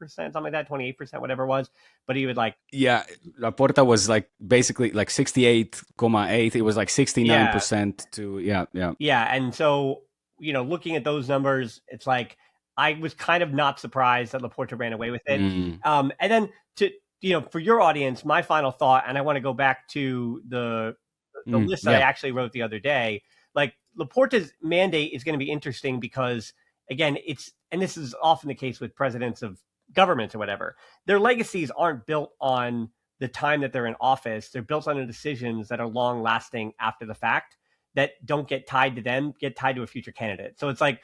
something like that, 28%, whatever it was. But he would like, Laporta was like basically like 68.8. It was like 69% to, And so, looking at those numbers, it's like, I was kind of not surprised that Laporta ran away with it. And then for your audience, my final thought, and I want to go back to the list that I actually wrote the other day. Like Laporta's mandate is going to be interesting because, again, and this is often the case with presidents of governments or whatever, their legacies aren't built on the time that they're in office. They're built on the decisions that are long lasting after the fact, that don't get tied to them, get tied to a future candidate. So it's like,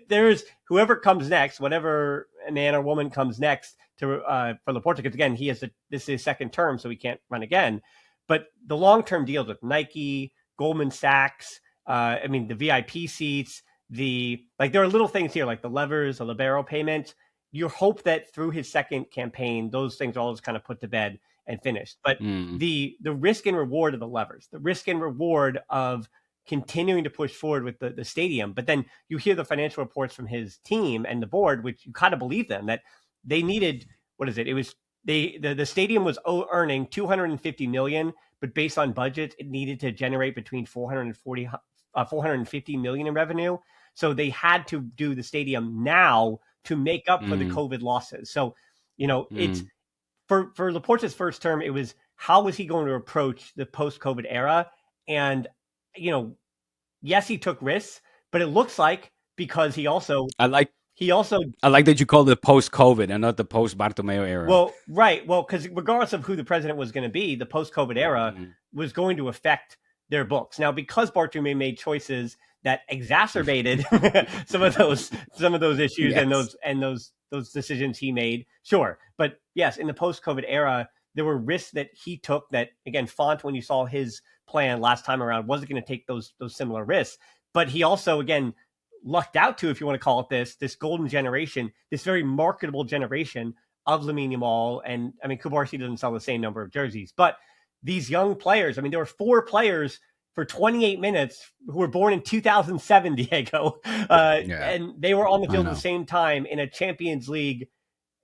there's whoever comes next, whatever man or woman comes next for Laporta, because again, this is his second term, so he can't run again. But the long-term deals with Nike, Goldman Sachs, the VIP seats, there are little things here like the levers, the libero payment. You hope that through his second campaign, those things are all just kind of put to bed and finished. But the risk and reward of the levers, the risk and reward of continuing to push forward with the stadium. But then you hear the financial reports from his team and the board, which you kind of believe them, that they needed, it was the stadium was earning $250 million, but based on budget, it needed to generate between 450 million in revenue. So they had to do the stadium now to make up for the COVID losses. So, it's for Laporta's first term, it was how was he going to approach the post-COVID era? And, yes, he took risks, but it looks like because he also I like that you call it post-COVID and not the post-Bartomeu era. Well, right. Well, because regardless of who the president was going to be, the post-COVID era was going to affect their books. Now, because Bartomeu made choices that exacerbated some of those issues and those decisions he made, sure. But yes, in the post-COVID era, there were risks that he took that, again, Font, when you saw his plan last time around, wasn't going to take those similar risks. But he also, again, lucked out to, if you want to call it this golden generation, this very marketable generation of Lamine Yamal. And I mean, Kubarsi doesn't sell the same number of jerseys, but these young players, I mean, there were 4 players for 28 minutes who were born in 2007, Diego. And they were on the field at the same time in a Champions League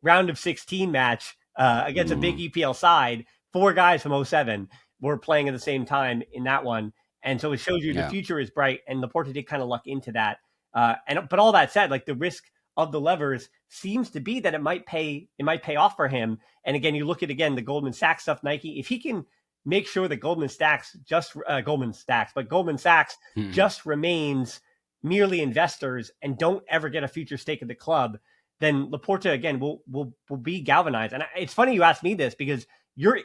round of 16 match against a big EPL side. 4 guys from 07 were playing at the same time in that one. And so it shows you the future is bright, and Laporta did kind of luck into that. But all that said, like the risk of the levers seems to be that it might pay off for him. And again, you look at the Goldman Sachs stuff, Nike, if he can make sure that Goldman Sachs just remains merely investors and don't ever get a future stake in the club, then Laporta again will be galvanized. And it's funny you asked me this because you're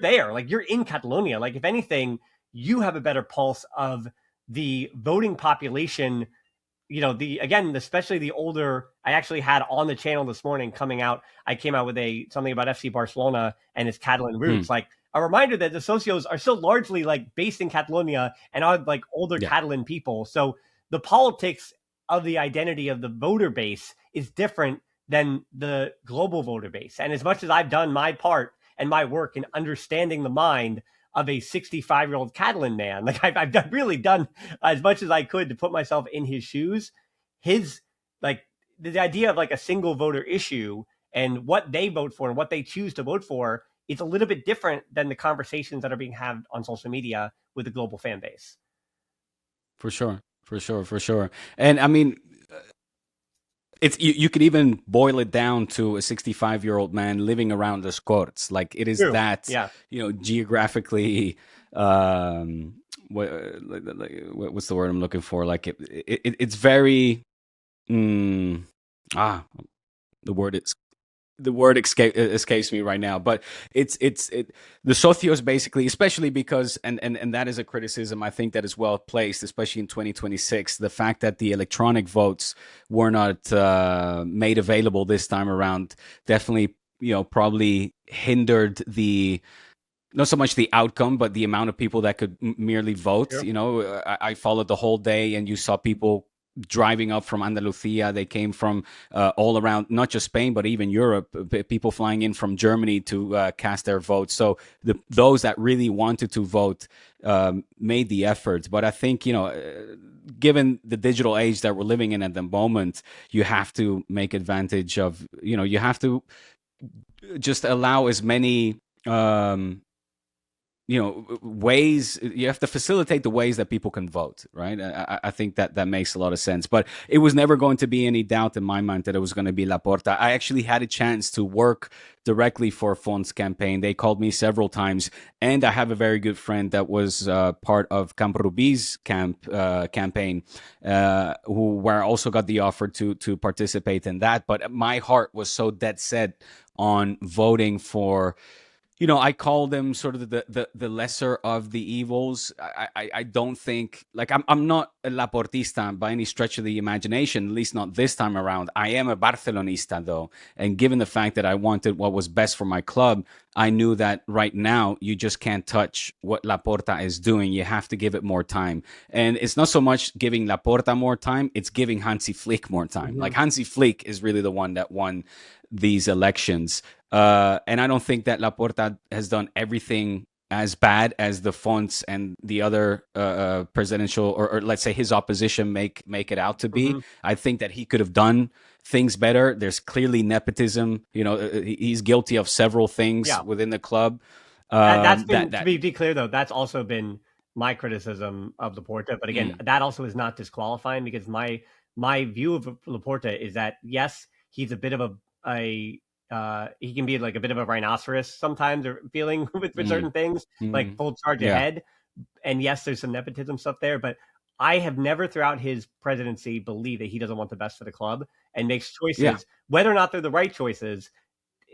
there, like you're in Catalonia. Like if anything, you have a better pulse of the voting population especially the older, I actually had on the channel this morning coming out, I came out with something about FC Barcelona and its Catalan roots, like a reminder that the socios are still largely like based in Catalonia and are like older Catalan people. So the politics of the identity of the voter base is different than the global voter base. And as much as I've done my part and my work in understanding the mind of a 65-year-old Catalan man, like I've really done as much as I could to put myself in his shoes. His, like, the idea of like a single voter issue and what they vote for and what they choose to vote for is a little bit different than the conversations that are being had on social media with the global fan base. For sure. And I mean, it's you could even boil it down to a 65-year-old man living around the Corts. Like it is that, geographically, what's the word I'm looking for? Like it's very, the word escapes me right now, but it's the socios basically, especially because and that is a criticism I think that is well placed, especially in 2026. The fact that the electronic votes were not made available this time around definitely probably hindered not so much the outcome, but the amount of people that could merely vote. I followed the whole day, and you saw people driving up from Andalusia. They came from all around, not just Spain, but even Europe, people flying in from Germany to cast their votes. So those that really wanted to vote made the effort. But I think, given the digital age that we're living in at the moment, you have to make advantage of, you have to just allow as many ways. You have to facilitate the ways that people can vote, right? I think that makes a lot of sense. But it was never going to be any doubt in my mind that it was going to be Laporta. I actually had a chance to work directly for Font's campaign. They called me several times, and I have a very good friend that was part of Camp Rubí's campaign, where I also got the offer to participate in that. But my heart was so dead set on voting for, I call them sort of the lesser of the evils. I don't think, like, I'm not a Laportista by any stretch of the imagination, at least not this time around. I am a Barcelonista, though. And given the fact that I wanted what was best for my club, I knew that right now you just can't touch what Laporta is doing. You have to give it more time. And it's not so much giving Laporta more time, it's giving Hansi Flick more time. Like, Hansi Flick is really the one that won these elections. And I don't think that Laporta has done everything as bad as the Fonts and the other presidential, or let's say his opposition make it out to be. I think that he could have done things better. There's clearly nepotism. He's guilty of several things within the club. That's been, to be clear, though, that's also been my criticism of Laporta. But again, that also is not disqualifying, because my view of Laporta is that, yes, he's a bit of he can be like a bit of a rhinoceros sometimes, or feeling with certain things, like full charge ahead. And yes, there's some nepotism stuff there, but I have never throughout his presidency believed that he doesn't want the best for the club and makes choices, whether or not they're the right choices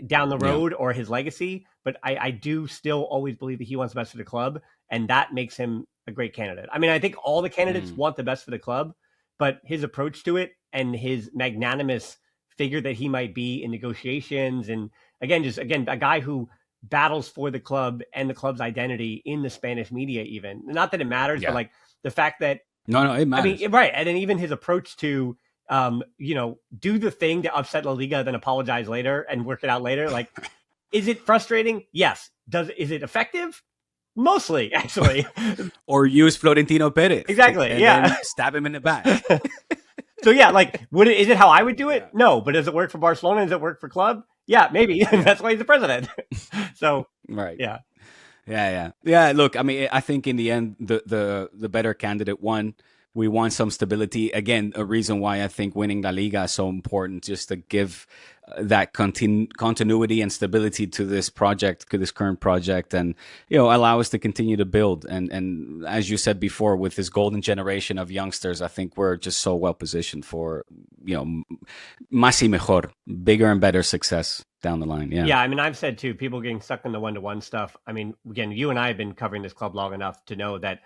down the road or his legacy. But I do still always believe that he wants the best for the club, and that makes him a great candidate. I mean, I think all the candidates want the best for the club, but his approach to it and his magnanimous figure that he might be in negotiations, and again, a guy who battles for the club and the club's identity in the Spanish media, even, not that it matters, but like the fact that no, it matters. I mean, right. And then even his approach to do the thing to upset La Liga, then apologize later and work it out later. Like, is it frustrating? Yes. Is it effective? Mostly, actually. Or use Florentino Perez. Exactly. And then stab him in the back. So yeah, like, is it how I would do it? No, but does it work for Barcelona? Does it work for club? Yeah, maybe. That's why he's the president. So right. Yeah. Look, I mean, I think in the end, the better candidate won. We want some stability. Again, a reason why I think winning La Liga is so important, just to give that continuity and stability to this project, to this current project, and allow us to continue to build. And as you said before, with this golden generation of youngsters, I think we're just so well positioned for más y mejor, bigger and better success down the line. Yeah. I mean, I've said too, people getting stuck in the one-to-one stuff. I mean, again, you and I have been covering this club long enough to know that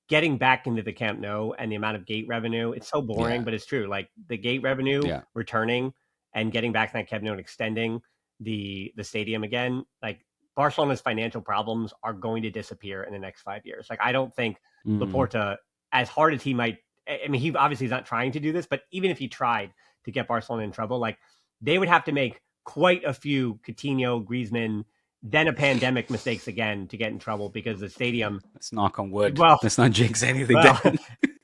getting back into the Camp Nou and the amount of gate revenue, it's so boring, but it's true. Like the gate revenue returning and getting back to that Camp Nou and extending the stadium again, like Barcelona's financial problems are going to disappear in the next 5 years. Like I don't think Laporta, as hard as he might, I mean, he obviously is not trying to do this, but even if he tried to get Barcelona in trouble, like they would have to make quite a few Coutinho, Griezmann, then a pandemic mistakes again to get in trouble because the stadium. Let's knock on wood. Well, let's not jinx anything. Well,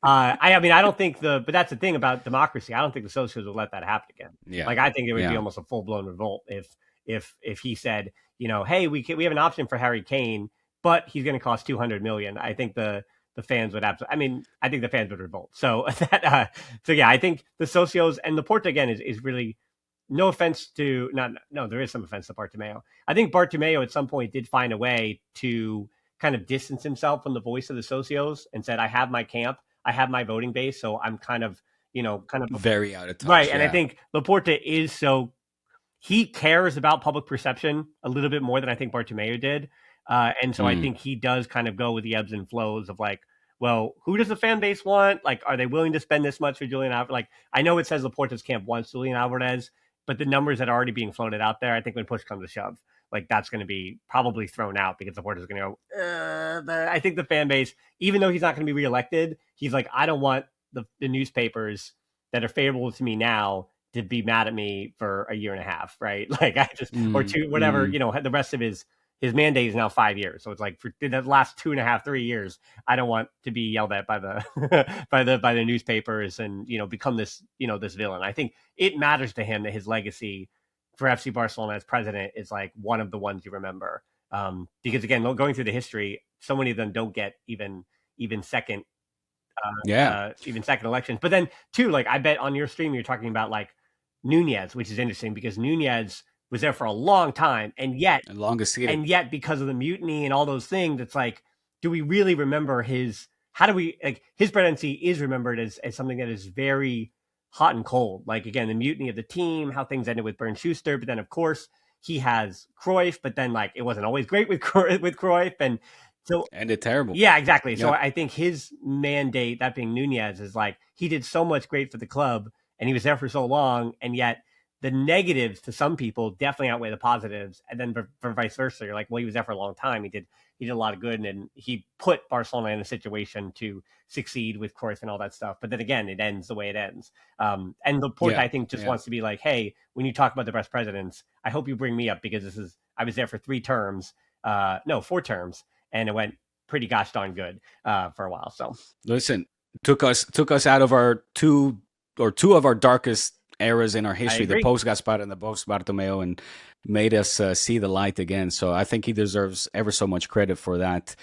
I mean, I don't think but that's the thing about democracy. I don't think the socios will let that happen again. Yeah. Like, I think it would be almost a full blown revolt if he said, you know, hey, we have an option for Harry Kane, but he's going to cost 200 million. I think the fans would absolutely. I mean, I think the fans would revolt. So that, so yeah, I think the socios and Laporta again is really. No offense to there is some offense to Bartomeu. I think Bartomeu at some point did find a way to kind of distance himself from the voice of the socios and said, I have my camp, I have my voting base, so I'm kind of very out of touch. Right. And I think Laporta is he cares about public perception a little bit more than I think Bartomeu did. And so I think he does kind of go with the ebbs and flows of like, well, who does the fan base want? Like, are they willing to spend this much for Julian Alvarez? Like, I know it says Laporta's camp wants Julian Alvarez, but the numbers that are already being floated out there, I think when push comes to shove, like that's going to be probably thrown out because Laporta's going to go, but I think the fan base, even though he's not going to be reelected, he's like, I don't want the newspapers that are favorable to me now to be mad at me for a year and a half, right? Like I just, or two, whatever, the rest of his mandate is now 5 years. So it's like for the last 2.5, 3 years, I don't want to be yelled at by the by the newspapers and become this this villain. I think it matters to him that his legacy for FC Barcelona as president is like one of the ones you remember. Because again, going through the history, so many of them don't get even second even second elections. But then too, like I bet on your stream you're talking about like Nunez, which is interesting because Nunez was there for a long time, and yet because of the mutiny and all those things, it's like, do we really remember his presidency is remembered as something that is very hot and cold. Like again, the mutiny of the team, how things ended with Bernd Schuster, but then of course he has Cruyff, but then like it wasn't always great with Cruyff, and so ended terrible. Yeah, exactly. So I think his mandate, that being Nunez, is like he did so much great for the club, and he was there for so long, and yet the negatives to some people definitely outweigh the positives. And then for vice versa, you're like, well, he was there for a long time. He did a lot of good, and he put Barcelona in a situation to succeed with Cruyff and all that stuff. But then again, it ends the way it ends. And Laporta, I think, just wants to be like, hey, when you talk about the best presidents, I hope you bring me up because I was there for 4 terms, and it went pretty gosh darn good for a while. So listen, took us out of our two of our darkest eras in our history, the post Gaspar and the post Bartomeu, and made us see the light again. So I think he deserves ever so much credit for that.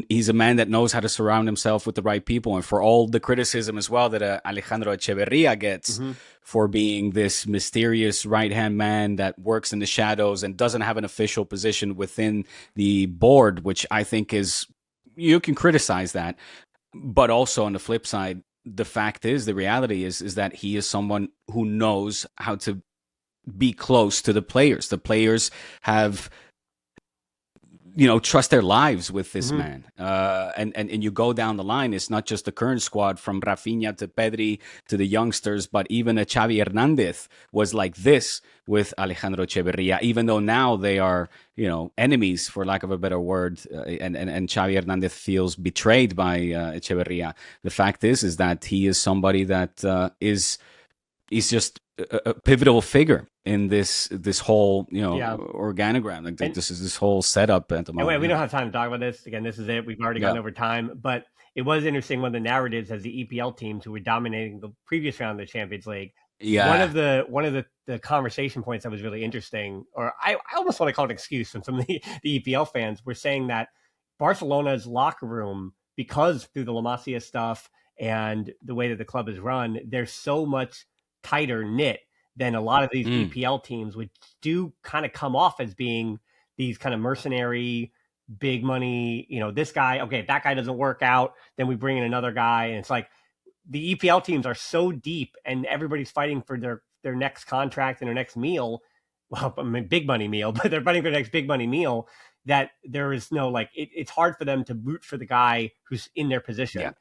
He's a man that knows how to surround himself with the right people, and for all the criticism as well that Alejandro Echeverria gets for being this mysterious right-hand man that works in the shadows and doesn't have an official position within the board, which I think you can criticize that. But also on the flip side, the reality is that he is someone who knows how to be close to the players. The players have, trust their lives with this man. And you go down the line, it's not just the current squad from Rafinha to Pedri to the youngsters, but even a Xavi Hernandez was like this with Alejandro Echeverria, even though now they are, enemies, for lack of a better word, and Xavi Hernandez feels betrayed by Echeverria. The fact is that he is somebody that he's just a pivotal figure in this whole organogram. Like this whole setup at the moment. Anyway, we don't have time to talk about this. Again, this is it. We've already gone over time, but it was interesting. One of the narratives as the EPL teams who were dominating the previous round of the Champions League. Yeah. One of the conversation points that was really interesting, or I almost want to call it an excuse from some of the EPL fans, were saying that Barcelona's locker room, because through the La Masia stuff and the way that the club is run, there's so much tighter knit than a lot of these EPL teams, which do kind of come off as being these kind of mercenary, big money, this guy, okay, if that guy doesn't work out, then we bring in another guy. And it's like the EPL teams are so deep and everybody's fighting for their next contract and their next meal. Well, I mean, big money meal, but they're fighting for the next big money meal. that there is no like it's hard for them to root for the guy who's in their position,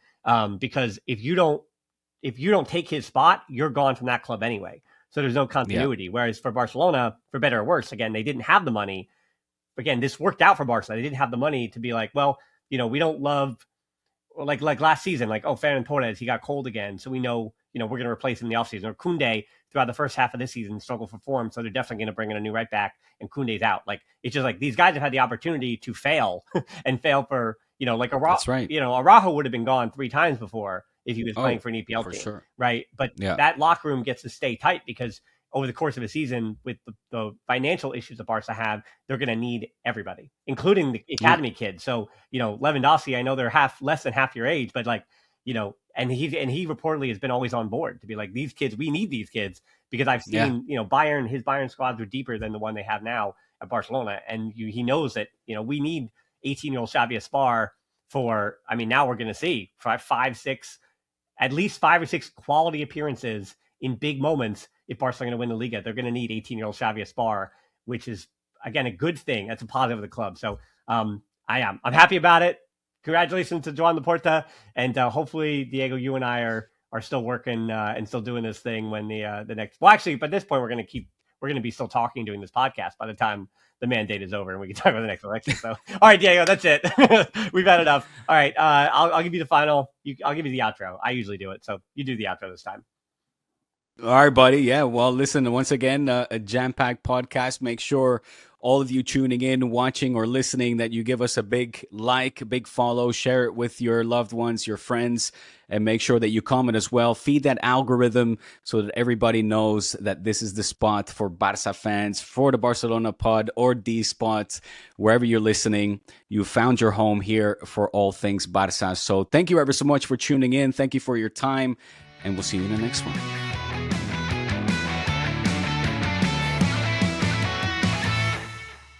because if you don't take his spot, you're gone from that club anyway. So there's no continuity. Whereas for Barcelona, for better or worse, again, they didn't have the money. Again, this worked out for Barcelona. They didn't have the money to be like, well, we don't love, like last season, like, oh, Ferran Torres, he got cold again, so we know, we're going to replace him in the offseason. Or Koundé, throughout the first half of this season, struggled for form, so they're definitely going to bring in a new right back, and Koundé's out. Like, it's just like these guys have had the opportunity to fail and fail for, like Araujo. That's right. Araujo would have been gone 3 times before if he was playing for an EPL team, sure. Right? But that locker room gets to stay tight because over the course of a season, with the financial issues that Barca have, they're going to need everybody, including the academy kids. So, Lewandowski, I know they're less than half your age, but like, and he reportedly has been always on board to be like, these kids, we need these kids, because I've seen, his Bayern squads are deeper than the one they have now at Barcelona. And he knows that, we need 18-year-old Xavi Aspar for, now we're going to see at least 5 or 6 quality appearances in big moments. If Barcelona are going to win the Liga, they're going to need 18-year-old Xavi Aspar, which is, again, a good thing. That's a positive of the club. So I'm happy about it. Congratulations to Joan Laporta, and hopefully, Diego, you and I are still working and still doing this thing when the next. Well, actually, by this point, we're going to be still talking, doing this podcast by the time the mandate is over, and we can talk about the next election. So, all right, Diego, that's it. We've had enough. All right, I'll give you the final. I'll give you the outro. I usually do it, so you do the outro this time. All right, buddy. Yeah. Well, listen, once again, a jam-packed podcast. Make sure all of you tuning in, watching, or listening, that you give us a big like, a big follow, share it with your loved ones, your friends, and make sure that you comment as well. Feed that algorithm so that everybody knows that this is the spot for Barca fans, for the Barcelona pod or D spots, wherever you're listening. You found your home here for all things Barca. So thank you ever so much for tuning in. Thank you for your time, and we'll see you in the next one.